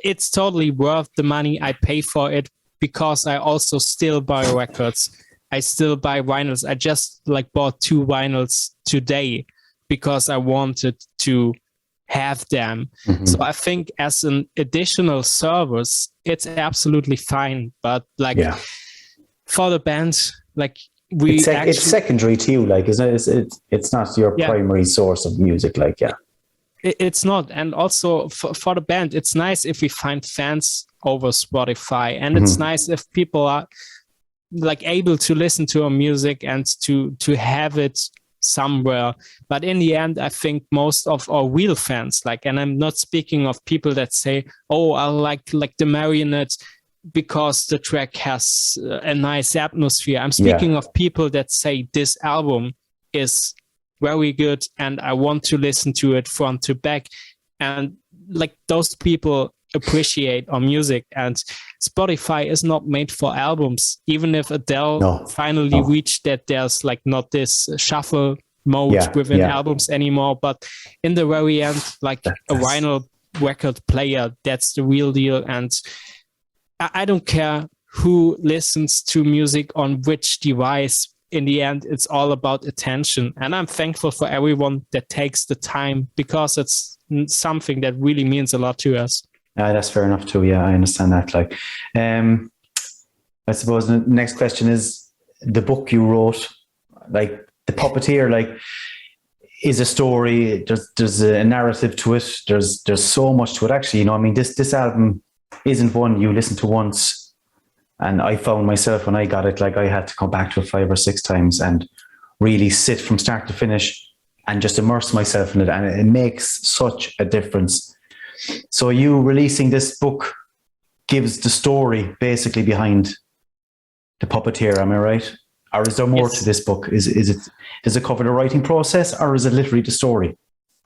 [SPEAKER 2] it's totally worth the money I pay for it, because I also still buy records. I still buy vinyls. I just like bought 2 vinyls today because I wanted to have them. So I think as an additional service, it's absolutely fine. But like for the band, like
[SPEAKER 1] it's secondary to you. Like, it's not your primary source of music. Like,
[SPEAKER 2] it's not. And also for the band, it's nice if we find fans over Spotify, and it's nice if people are like able to listen to our music and to have it somewhere. But in the end, I think most of our real fans, like, and I'm not speaking of people that say, oh, I like the Marionette because the track has a nice atmosphere. I'm speaking of people that say this album is very good and I want to listen to it front to back. And like, those people appreciate our music. And Spotify is not made for albums. Even if Adele finally reached that there's like not this shuffle mode within albums anymore, but in the very end, like a vinyl record player, that's the real deal. And I don't care who listens to music on which device. In the end, it's all about attention. And I'm thankful for everyone that takes the time, because it's something that really means a lot to us.
[SPEAKER 1] That's fair enough too. Yeah, I understand that. Like, I suppose the next question is, the book you wrote, like the Puppeteer, like, is a story. There's a narrative to it. There's so much to it. Actually, you know, I mean, this album isn't one you listen to once. And I found myself, when I got it, like, I had to come back to it 5 or 6 times and really sit from start to finish and just immerse myself in it. And it makes such a difference. So you releasing this book gives the story basically behind the Puppeteer, am I right? Or is there more to this book? Does it cover the writing process, or is it literally the story?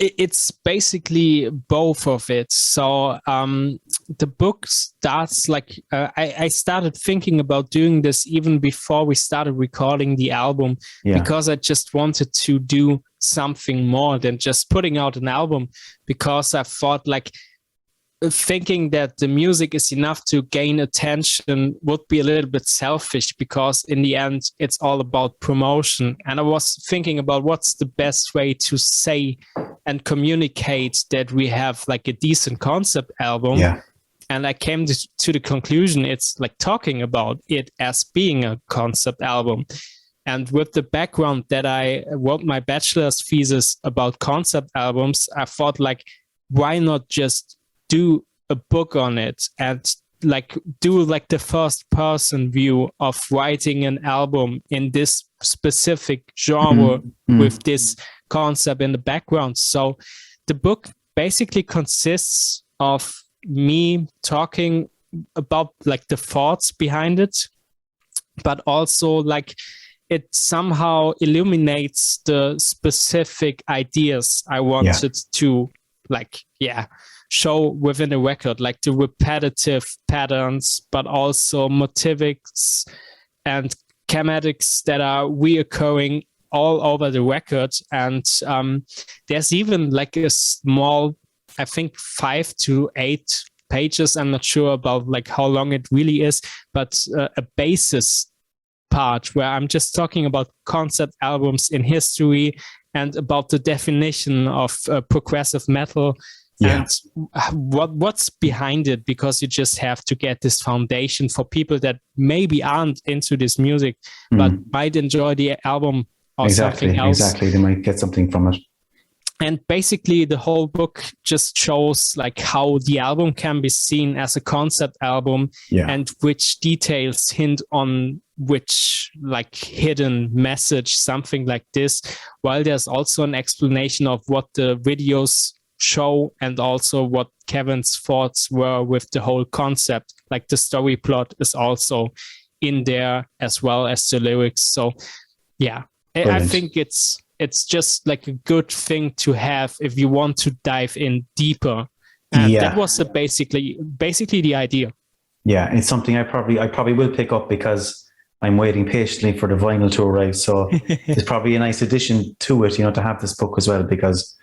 [SPEAKER 2] It's basically both of it. So the book starts like, I started thinking about doing this even before we started recording the album, because I just wanted to do something more than just putting out an album, because I thought, like, thinking that the music is enough to gain attention would be a little bit selfish, because in the end, it's all about promotion. And I was thinking about what's the best way to say and communicate that we have like a decent concept album. Yeah. And I came to the conclusion, it's like talking about it as being a concept album. And with the background that I wrote my bachelor's thesis about concept albums, I thought, like, why not just do a book on it and like do like the first person view of writing an album in this specific genre with this concept in the background. So the book basically consists of me talking about like the thoughts behind it, but also like it somehow illuminates the specific ideas I wanted to like, show within a record, like the repetitive patterns, but also motivics and schematics that are reoccurring all over the record. And there's even like a small, I think 5 to 8 pages, I'm not sure about like how long it really is, but a basis part where I'm just talking about concept albums in history and about the definition of progressive metal. And what's behind it, because you just have to get this foundation for people that maybe aren't into this music, but might enjoy the album or something else.
[SPEAKER 1] Exactly, they might get something from it.
[SPEAKER 2] And basically the whole book just shows like how the album can be seen as a concept album, and which details hint on which like hidden message, something like this, while there's also an explanation of what the videos show and also what Kevin's thoughts were with the whole concept. Like the story plot is also in there as well as the lyrics. So yeah, brilliant. I think it's just like a good thing to have if you want to dive in deeper. And that was basically the idea.
[SPEAKER 1] Yeah, it's something I probably will pick up because I'm waiting patiently for the vinyl to arrive. So it's probably a nice addition to it, to have this book as well, because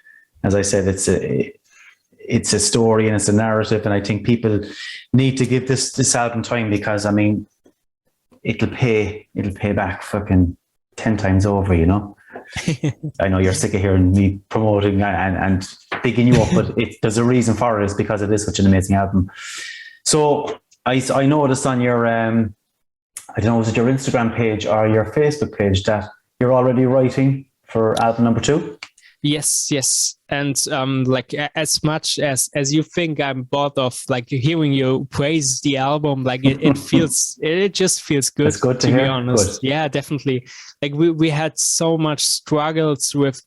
[SPEAKER 1] as I said, it's a story and it's a narrative. And I think people need to give this album time, because I mean, it'll pay back fucking 10 times over, I know you're sick of hearing me promoting and picking you up, but there's a reason for it. It's because it is such an amazing album. So I noticed on your, I don't know, was it your Instagram page or your Facebook page that you're already writing for album number 2?
[SPEAKER 2] Yes. And like as much as you think I'm bored of like hearing you praise the album, like it just feels good.
[SPEAKER 1] It's good to
[SPEAKER 2] be
[SPEAKER 1] hear.
[SPEAKER 2] honest. Good. Yeah, definitely. Like we had so much struggles with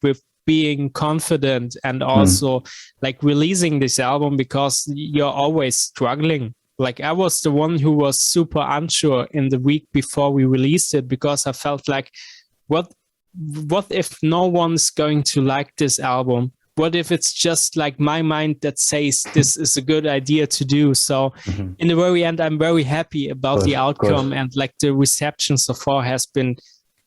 [SPEAKER 2] being confident and also like releasing this album, because you're always struggling. Like I was the one who was super unsure in the week before we released it, because I felt like, what if no one's going to like this album? What if it's just like my mind that says this is a good idea to do? So in the very end, I'm very happy about the outcome, and like the reception so far has been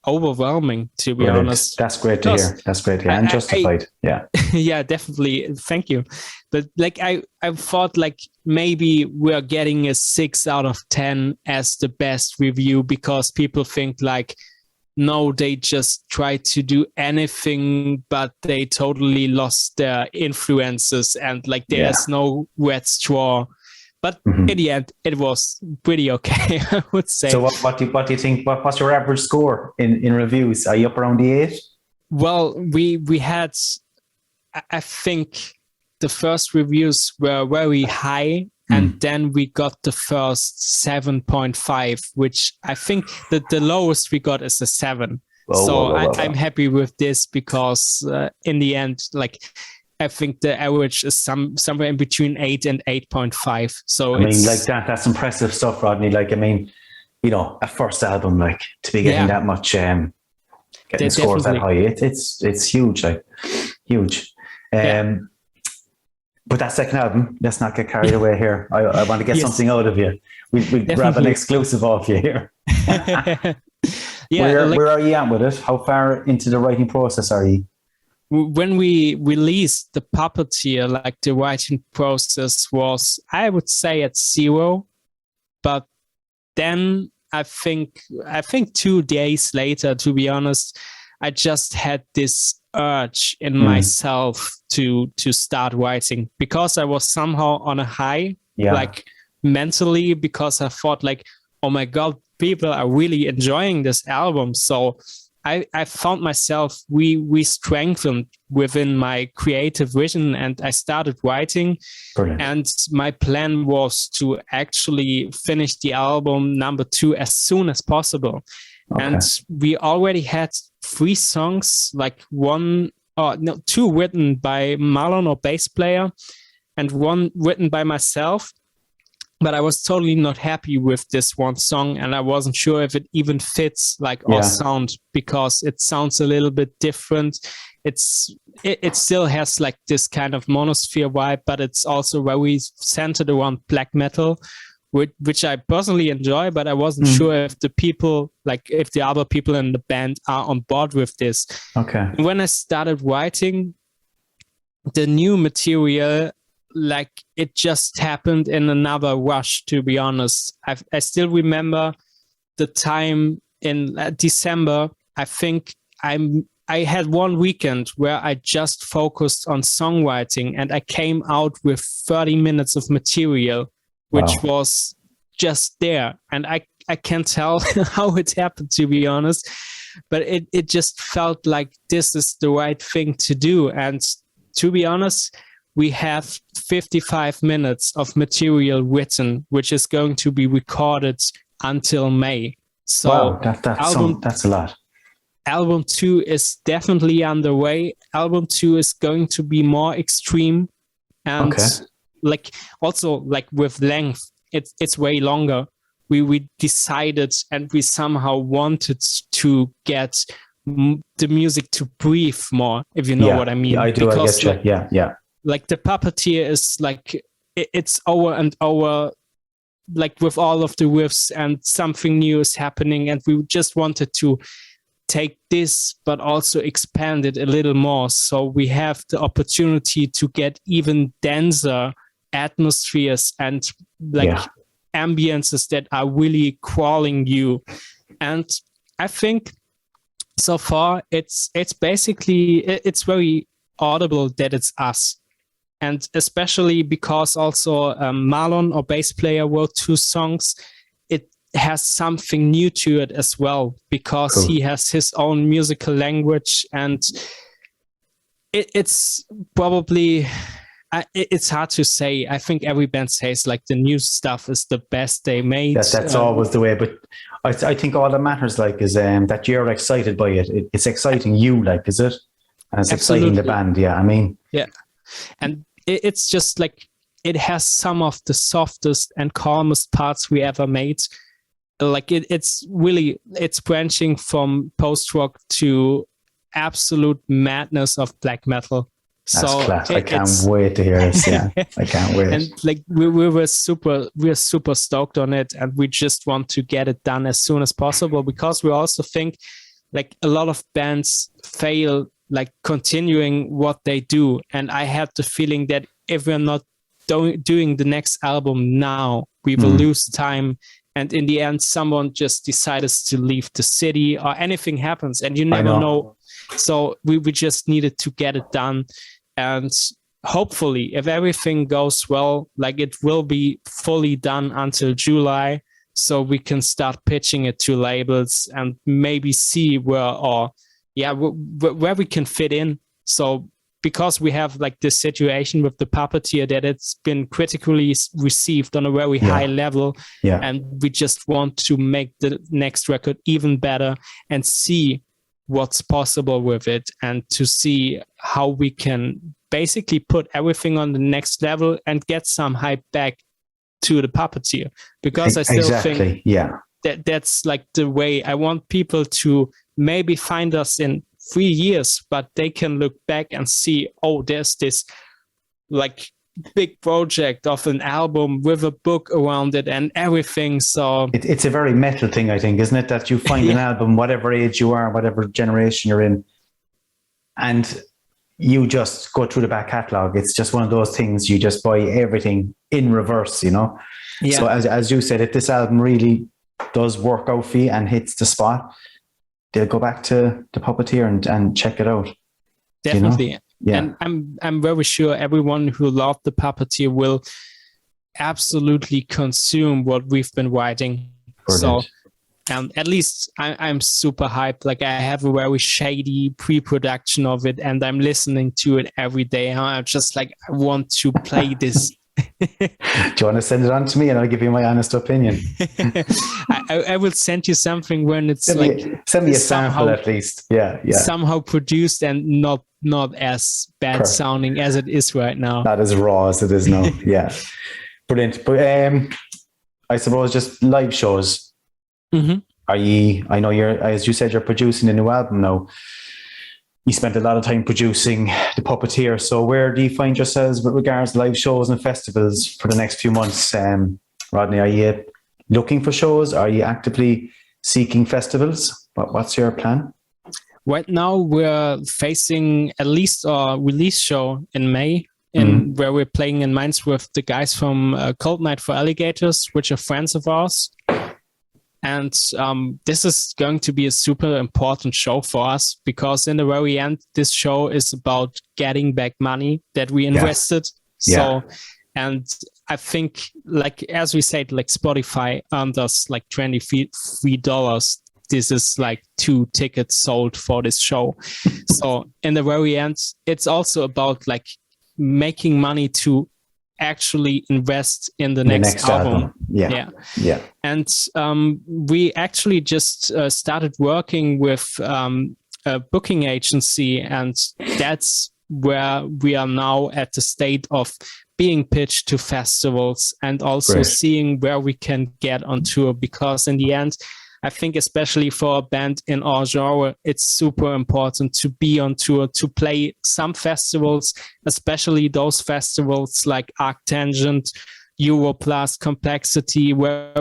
[SPEAKER 2] overwhelming, to be honest.
[SPEAKER 1] That's great to hear. That's great to hear. And justified. Yeah.
[SPEAKER 2] Yeah, definitely. Thank you. But like I thought like maybe we're getting a 6 out of 10 as the best review, because people think like, no, they just tried to do anything, but they totally lost their influences, and like there's no red straw. But in the end, it was pretty okay, I would say.
[SPEAKER 1] So what do you think? What's your average score in reviews? Are you up around the 8?
[SPEAKER 2] Well, we had, I think the first reviews were very high, and then we got the first 7.5, which I think that the lowest we got is a 7. I'm happy with this, because in the end, like I think the average is somewhere in between 8 and 8.5. So
[SPEAKER 1] I mean, like that's impressive stuff, Rodney. Like, I mean, a first album, like to be getting that much, getting scores that high, it's huge, like huge. But that second album, let's not get carried away here. I want to get something out of you. We'll grab an exclusive off you here. Where are you at with it? How far into the writing process are you?
[SPEAKER 2] When we released the Puppeteer, like the writing process was, I would say, at 0. But then I think 2 days later, to be honest, I just had this urge in myself to start writing, because I was somehow on a high, like mentally, because I thought like, oh my God, people are really enjoying this album. So I found myself strengthened within my creative vision, and I started writing.
[SPEAKER 1] Brilliant.
[SPEAKER 2] And my plan was to actually finish the album number 2 as soon as possible. Okay. And we already had 3 songs, like 2 written by Marlon, our bass player, and 1 written by myself. But I was totally not happy with this one song, and I wasn't sure if it even fits like our sound, because it sounds a little bit different. It still has like this kind of Monosphere vibe, but it's also very centered around black metal, which I personally enjoy, but I wasn't sure if if the other people in the band are on board with this.
[SPEAKER 1] Okay.
[SPEAKER 2] When I started writing the new material, like it just happened in another rush, to be honest. I still remember the time in December. I think I had one weekend where I just focused on songwriting, and I came out with 30 minutes of material, which was just there. And I can't tell how it happened, to be honest, but it just felt like this is the right thing to do. And to be honest, we have 55 minutes of material written, which is going to be recorded until May. So
[SPEAKER 1] wow, that's a lot.
[SPEAKER 2] Album 2 is definitely underway. Album 2 is going to be more extreme, and also with length, it's way longer. We decided, and we somehow wanted to get the music to breathe more, if you know what I mean.
[SPEAKER 1] Yeah, I do. Because, I get you. Yeah.
[SPEAKER 2] Like the Puppeteer is it's over and over, like with all of the riffs, and something new is happening, and we just wanted to take this but also expand it a little more, so we have the opportunity to get even denser atmospheres and ambiences that are really calling you. And I think so far it's basically it's very audible that it's us. And especially because also Marlon, our bass player, wrote 2 songs, it has something new to it as well, because he has his own musical language, and it's probably, it's hard to say. I think every band says like the new stuff is the best they made.
[SPEAKER 1] That's always the way, but I think all that matters is that you're excited by it. It's exciting you, is it? And it's exciting the band,
[SPEAKER 2] Yeah. And it's just like, it has some of the softest and calmest parts we ever made. Like it's branching from post-rock to absolute madness of black metal.
[SPEAKER 1] That's class. I can't wait to hear this. Yeah, I can't wait.
[SPEAKER 2] And like we're super stoked on it, and we just want to get it done as soon as possible, because we also think like a lot of bands fail like continuing what they do, and I have the feeling that if we're not doing the next album now, we will lose time, and in the end someone just decides to leave the city or anything happens, and you never know. So we just needed to get it done, and hopefully if everything goes well, like it will be fully done until July, so we can start pitching it to labels and maybe see where we can fit in. So because we have like this situation with the Puppeteer that it's been critically received on a very high level, and we just want to make the next record even better and see what's possible with it, and to see how we can basically put everything on the next level and get some hype back to the Puppeteer, because I still think that's like the way I want people to maybe find us in 3 years, but they can look back and see, oh, there's this like big project of an album with a book around it and everything. So
[SPEAKER 1] it's a very metal thing, I think, isn't it? That you find an album, whatever age you are, whatever generation you're in, and you just go through the back catalogue. It's just one of those things, you just buy everything in reverse, you know? Yeah. So as you said, if this album really does work out for you and hits the spot, they'll go back to the Puppeteer and check it out.
[SPEAKER 2] Definitely.
[SPEAKER 1] You know? Yeah.
[SPEAKER 2] And I'm very sure everyone who loved the Puppeteer will absolutely consume what we've been writing. Brilliant. So at least I'm super hyped. Like I have a very shady pre-production of it, and I'm listening to it every day. I'm just like, I want to play this.
[SPEAKER 1] Do you want to send it on to me and I'll give you my honest opinion?
[SPEAKER 2] I will send you something when it's
[SPEAKER 1] send me a sample at least. Yeah.
[SPEAKER 2] Somehow produced and not as bad sounding as it is right now.
[SPEAKER 1] Not as raw as it is now. Yeah. Brilliant. But I suppose just live shows. Mm-hmm. I know as you said, you're producing a new album now. You spent a lot of time producing the Puppeteer. So where do you find yourselves with regards to live shows and festivals for the next few months? Rodney, are you looking for shows? Are you actively seeking festivals? What's your plan?
[SPEAKER 2] Right now, we're facing at least a release show in May, where we're playing in Mainz with the guys from Cold Night for Alligators, which are friends of ours. And this is going to be a super important show for us, because in the very end, this show is about getting back money that we invested. So, and I think, like, as we said, like Spotify earned us like $23 this is like 2 tickets sold for this show. So in the very end, it's also about like making money to actually invest in the next album.
[SPEAKER 1] Yeah.
[SPEAKER 2] And we actually just started working with a booking agency, and that's where we are now at the state of being pitched to festivals and also seeing where we can get on tour, because in the end, I think especially for a band in our genre, it's super important to be on tour, to play some festivals, especially those festivals like Arctangent, Europlast, Complexity, where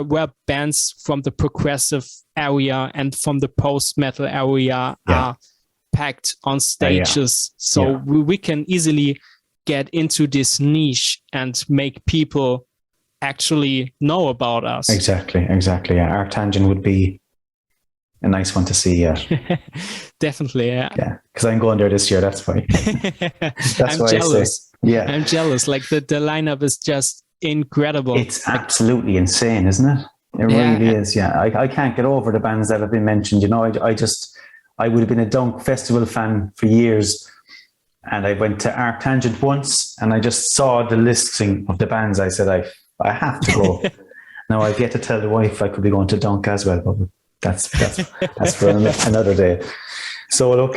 [SPEAKER 2] bands from the progressive area and from the post-metal area are packed on stages. So we can easily get into this niche and make people actually know about us.
[SPEAKER 1] Exactly. Yeah. Arctangent would be a nice one to see. Yeah.
[SPEAKER 2] Definitely.
[SPEAKER 1] Yeah. Because I'm going there this year. That's why. That's
[SPEAKER 2] I'm jealous.
[SPEAKER 1] Yeah.
[SPEAKER 2] I'm jealous. Like the lineup is just incredible.
[SPEAKER 1] It's absolutely insane, isn't it? It really is. Yeah. I can't get over the bands that have been mentioned. You know, I would have been a Dunk Festival fan for years. And I went to Arctangent once and I just saw the listing of the bands. I said, I have to go. Now I've yet to tell the wife I could be going to Dunk as well, but that's for another day. So look,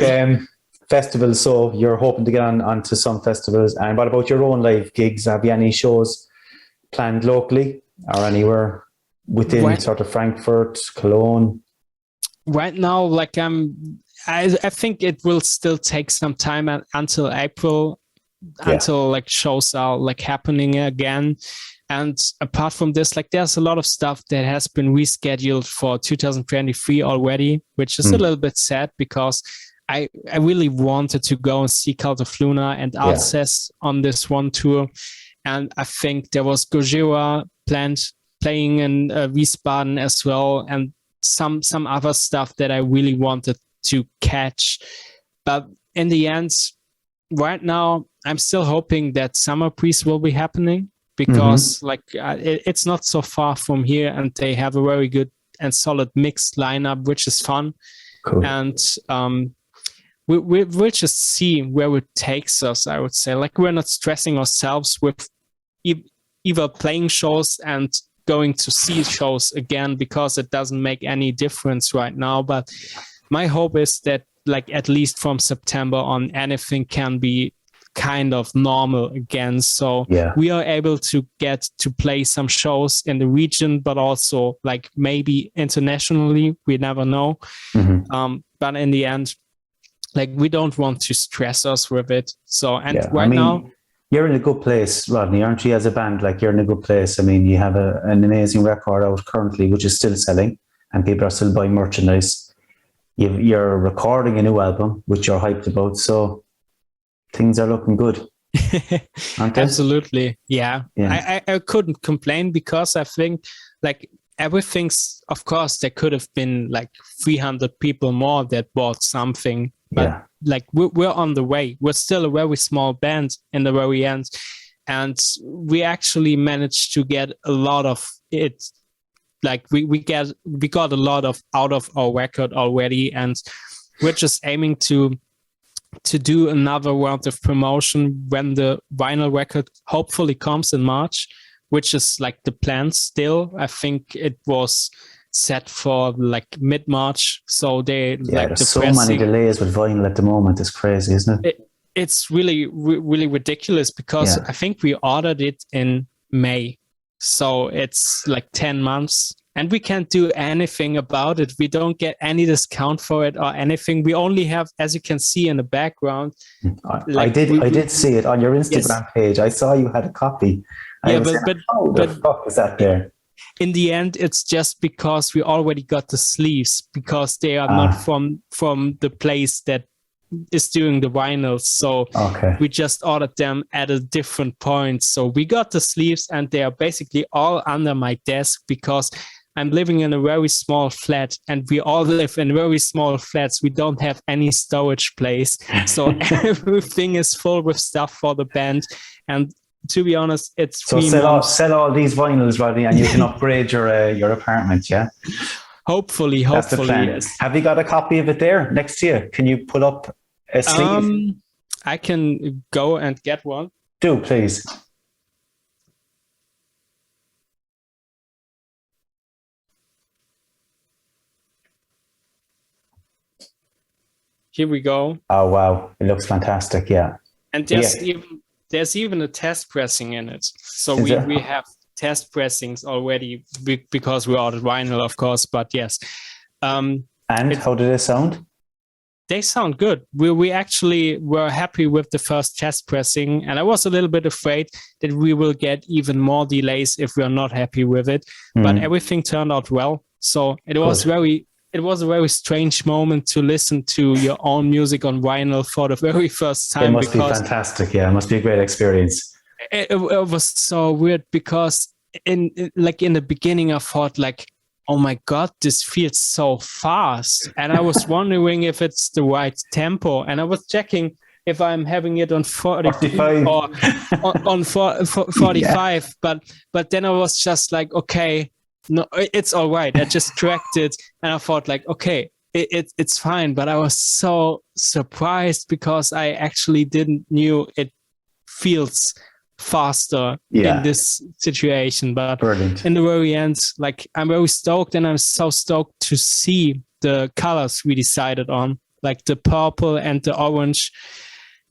[SPEAKER 1] festivals. So you're hoping to get onto some festivals. And what about your own live gigs? Have you any shows planned locally or anywhere within sort of Frankfurt, Cologne?
[SPEAKER 2] Right now, like I think it will still take some time until April, until like shows are like happening again. And apart from this, like there's a lot of stuff that has been rescheduled for 2023 already, which is a little bit sad because I really wanted to go and see Cult of Luna and Alcest on this one tour. And I think there was Gojira planned playing in Wiesbaden as well, and some other stuff that I really wanted to catch. But in the end, right now, I'm still hoping that Summer Breeze will be happening, because it's not so far from here and they have a very good and solid mixed lineup, which is fun.
[SPEAKER 1] Cool.
[SPEAKER 2] And we'll just see where it takes us, I would say. Like we're not stressing ourselves with either playing shows and going to see shows again, because it doesn't make any difference right now. But my hope is that like at least from September on, anything can be kind of normal again. So we are able to get to play some shows in the region, but also like maybe internationally, we never know. But in the end, like we don't want to stress us with it. So, and now,
[SPEAKER 1] you're in a good place, Rodney, aren't you? As a band, like you're in a good place. I mean, you have an amazing record out currently, which is still selling, and people are still buying merchandise. You're recording a new album, which you're hyped about. So things are looking good. Aren't they?
[SPEAKER 2] Absolutely. Yeah. I couldn't complain, because I think like everything's, of course, there could have been like 300 people more that bought something. But like we're on the way. We're still a very small band in the very end, and we actually managed to get a lot of it. Like we got a lot of out of our record already, and we're just aiming to do another round of promotion when the vinyl record hopefully comes in March, which is like the plan still. I think it was set for like mid-March, so they
[SPEAKER 1] there's so many delays with vinyl at the moment. It's crazy, isn't it?
[SPEAKER 2] It's really ridiculous, because I think we ordered it in May, so it's like 10 months, and we can't do anything about it. We don't get any discount for it or anything. We only have, as you can see in the background,
[SPEAKER 1] I did see it on your Instagram page. I saw you had a copy. How the fuck was that there?
[SPEAKER 2] In the end, it's just because we already got the sleeves, because they are not from the place that is doing the vinyls. So we just ordered them at a different point. So we got the sleeves, and they are basically all under my desk, because I'm living in a very small flat, and we all live in very small flats. We don't have any storage place. So everything is full with stuff for the band. And to be honest, it's
[SPEAKER 1] so sell all these vinyls, Rodney, and you can upgrade your apartment. Yeah.
[SPEAKER 2] Hopefully,
[SPEAKER 1] That's the plan.
[SPEAKER 2] yes.
[SPEAKER 1] Have you got a copy of it there next to you? Can you pull up a sleeve?
[SPEAKER 2] I can go and get one.
[SPEAKER 1] Do, please.
[SPEAKER 2] Here we go.
[SPEAKER 1] Oh, wow. It looks fantastic. Yeah.
[SPEAKER 2] And there's even a test pressing in it. So we have test pressings already because we ordered vinyl, of course. But yes.
[SPEAKER 1] And how did it sound?
[SPEAKER 2] They sound good. We actually were happy with the first test pressing, and I was a little bit afraid that we will get even more delays if we are not happy with it. But everything turned out well. So it was a very strange moment to listen to your own music on vinyl for the very first time.
[SPEAKER 1] It must be fantastic. Yeah, it must be a great experience.
[SPEAKER 2] It was so weird because in the beginning I thought like, oh my God, this feels so fast. And I was wondering if it's the right tempo. And I was checking if I'm having it on 45 or on 45. Yeah. But then I was just like, okay, no, it's all right. I just tracked it and I thought like, okay, it's fine. But I was so surprised because I actually didn't knew it feels faster in this situation. But
[SPEAKER 1] brilliant.
[SPEAKER 2] In the very end, like I'm very stoked, and I'm so stoked to see the colors we decided on, like the purple and the orange.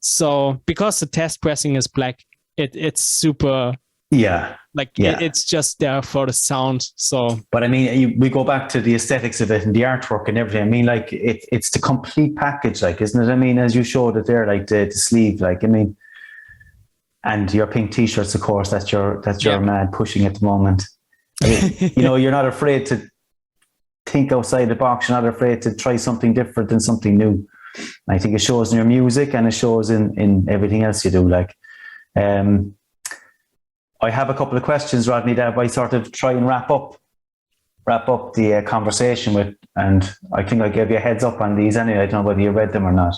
[SPEAKER 2] So because the test pressing is black, it's super it's just there for the sound. So
[SPEAKER 1] but I mean, we go back to the aesthetics of it and the artwork and everything. I mean, like it's the complete package, like, isn't it? I mean, as you showed it there, like the sleeve, like, I mean, and your pink t-shirts, of course, that's your man pushing at the moment. I mean, you're not afraid to think outside the box. You're not afraid to try something different and something new. I think it shows in your music and it shows in everything else you do. Like, I have a couple of questions, Rodney, that I sort of try and wrap up the conversation with, and I think I gave you a heads up on these anyway. I don't know whether you read them or not.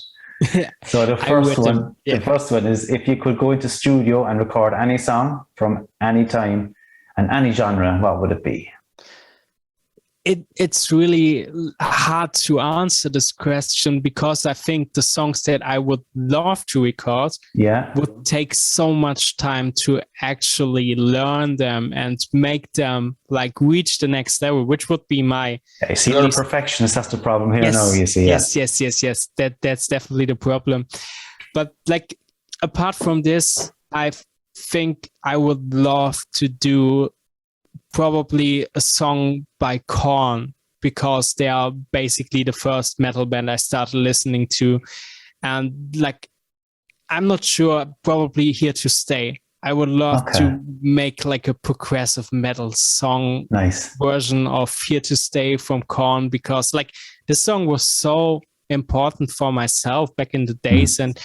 [SPEAKER 1] So the first one is, if you could go into studio and record any song from any time and any genre, what would it be?
[SPEAKER 2] It's really hard to answer this question because I think the songs that I would love to record would take so much time to actually learn them and make them like reach the next level, which would be my...
[SPEAKER 1] Yeah, see, you're a perfectionist. That's the problem here. Yes, you see.
[SPEAKER 2] Yes. That's definitely the problem. But like, apart from this, I think I would love to do probably a song by Korn, because they are basically the first metal band I started listening to. And like, I'm not sure, probably Here to Stay. I would love to make like a progressive metal song version of Here to Stay from Korn, because like this song was so important for myself back in the days. And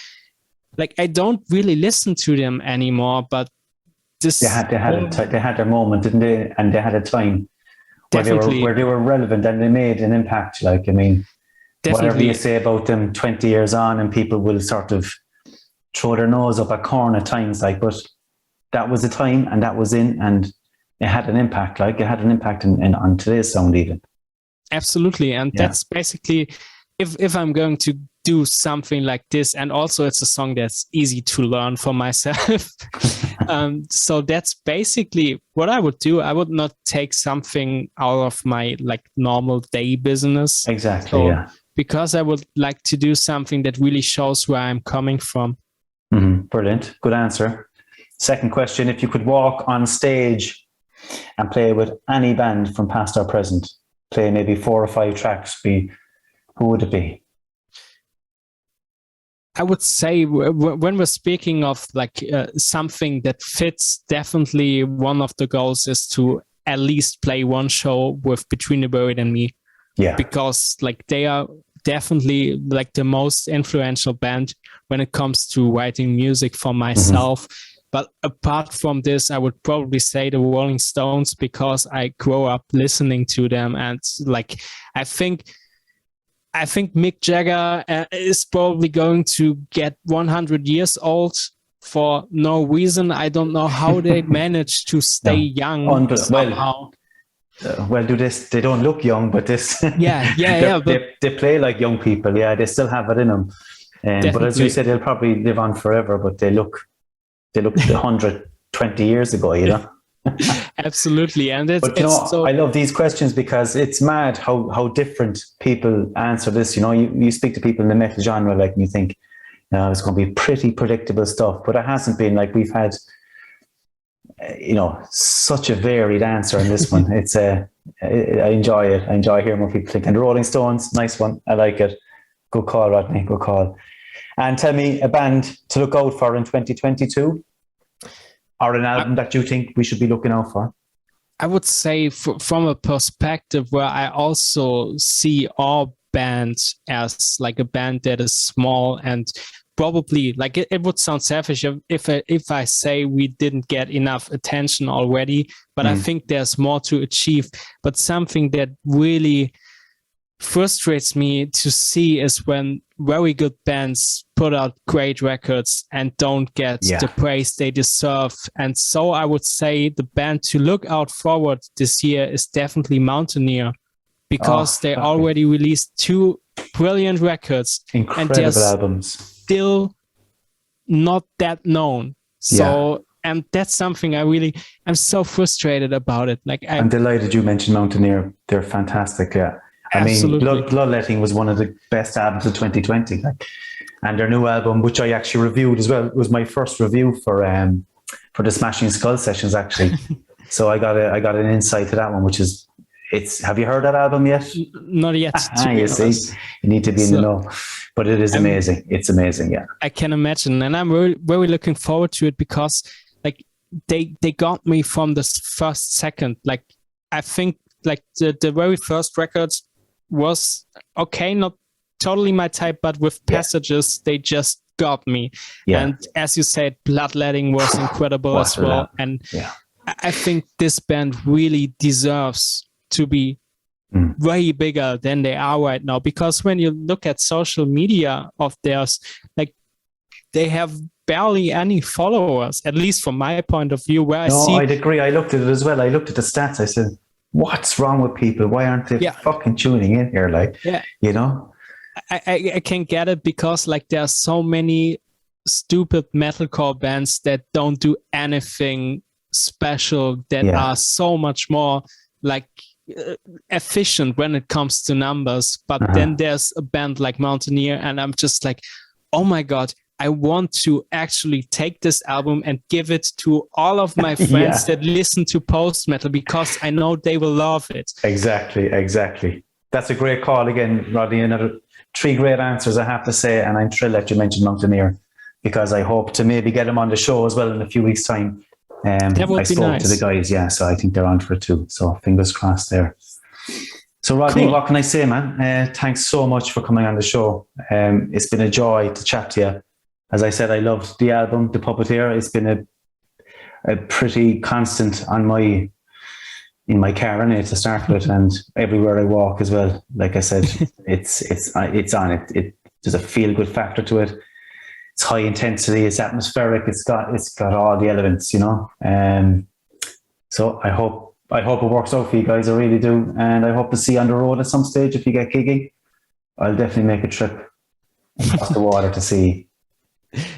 [SPEAKER 2] like, I don't really listen to them anymore, but they had
[SPEAKER 1] their moment, didn't they? And they had a time where they were relevant and they made an impact. Like, I mean, whatever you say about them 20 years on, and people will sort of throw their nose up at Korn at times, like, but that was the time and that was in, and it had an impact. Like, it had an impact on today's sound even.
[SPEAKER 2] Absolutely. And that's basically, if I'm going to do something like this, and also it's a song that's easy to learn for myself. So that's basically what I would do. I would not take something out of my like normal day business.
[SPEAKER 1] Exactly.
[SPEAKER 2] Because I would like to do something that really shows where I'm coming from.
[SPEAKER 1] Brilliant. Good answer. Second question: if you could walk on stage and play with any band from past or present, play maybe 4 or 5 tracks, who would it be?
[SPEAKER 2] I would say when we're speaking of like something that fits, definitely one of the goals is to at least play one show with Between the Buried and Me. Yeah. Because like they are definitely like the most influential band when it comes to writing music for myself. But apart from this, I would probably say the Rolling Stones, because I grew up listening to them. And like, I think Mick Jagger is probably going to get 100 years old for no reason. I don't know how they manage to stay young somehow.
[SPEAKER 1] well, do this. They don't look young, but this.
[SPEAKER 2] Yeah. But
[SPEAKER 1] they play like young people. Yeah, they still have it in them. But as you said, they'll probably live on forever. But they look 120 years ago. You know.
[SPEAKER 2] Absolutely, and
[SPEAKER 1] but I love these questions because it's mad how different people answer this. You know, you speak to people in the metal genre, like, and you think, it's going to be pretty predictable stuff, but it hasn't been. Like, we've had, such a varied answer in this one. It's I enjoy it. I enjoy hearing what people think. And the Rolling Stones, nice one. I like it. Good call, Rodney. Good call. And tell me a band to look out for in 2022. Or an album that you think we should be looking out for?
[SPEAKER 2] I would say from a perspective where I also see all bands as like a band that is small, and probably like it would sound selfish if I say we didn't get enough attention already, but I think there's more to achieve. But something that really frustrates me to see is when very good bands put out great records and don't get the praise they deserve. And so I would say the band to look out forward this year is definitely Mountaineer, because they already released 2 brilliant records.
[SPEAKER 1] Incredible albums.
[SPEAKER 2] Still not that known. So and that's something I'm so frustrated about it. Like,
[SPEAKER 1] I'm delighted you mentioned Mountaineer. They're fantastic. Yeah. I mean, Bloodletting was one of the best albums of 2020. And their new album, which I actually reviewed as well, was my first review for the Smashing Skull sessions, actually. So I got an insight to that one, which is, have you heard that album yet?
[SPEAKER 2] Not yet.
[SPEAKER 1] You see, you need to be in the know. But it is amazing. It's amazing, yeah.
[SPEAKER 2] I can imagine. And I'm very, very looking forward to it, because like they got me from the first second. Like, I think like the very first records was okay, not totally my type, but with passages they just got me. And as you said, Bloodletting was incredible as well. And I think this band really deserves to be way bigger than they are right now, because when you look at social media of theirs, like, they have barely any followers, at least from my point of view. I'd agree. I looked at it as well. I looked at the stats. I said, what's wrong with people? Why aren't they fucking tuning in here? Like, you know, I can get it, because like there are so many stupid metalcore bands that don't do anything special, that are so much more like efficient when it comes to numbers. But then there's a band like Mountaineer, and I'm just like, oh my God, I want to actually take this album and give it to all of my friends that listen to post metal, because I know they will love it.
[SPEAKER 1] Exactly. That's a great call again, Rodney. Another 3 great answers, I have to say, and I'm thrilled that you mentioned Mountaineer, because I hope to maybe get them on the show as well in a few weeks' time.
[SPEAKER 2] That would
[SPEAKER 1] I spoke
[SPEAKER 2] be nice.
[SPEAKER 1] to the guys, so I think they're on for it too. So fingers crossed there. So Rodney, what can I say, man? Thanks so much for coming on the show. It's been a joy to chat to you. As I said, I loved the album, The Puppeteer. It's been a pretty constant in my car to start with, and everywhere I walk as well. Like I said, it's on it. There's a feel good factor to it. It's high intensity. It's atmospheric. It's got all the elements, you know. So I hope it works out for you guys. I really do, and I hope to see you on the road at some stage if you get gigging. I'll definitely make a trip across the water to see.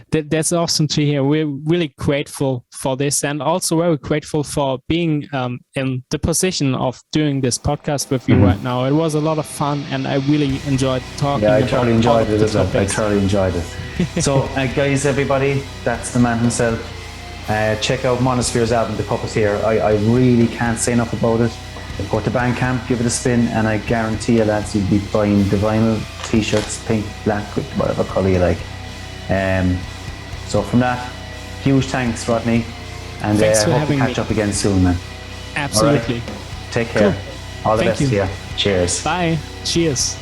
[SPEAKER 2] That's awesome to hear. We're really grateful for this, and also very grateful for being in the position of doing this podcast with you right now. It was a lot of fun, and I really enjoyed talking.
[SPEAKER 1] Yeah, I totally enjoyed it as well. I totally enjoyed it. So, guys, everybody, that's the man himself. Check out Monosphere's album, The Puppeteer. I really can't say enough about it. Go to Bandcamp, give it a spin, and I guarantee you, lads, you'll be buying the vinyl, t-shirts, pink, black, whatever colour you like. So from that, huge thanks, Rodney, and I hope to catch up again soon, man.
[SPEAKER 2] Absolutely.
[SPEAKER 1] Right. Take care. Cool. All the best to you. Cheers.
[SPEAKER 2] Bye. Cheers.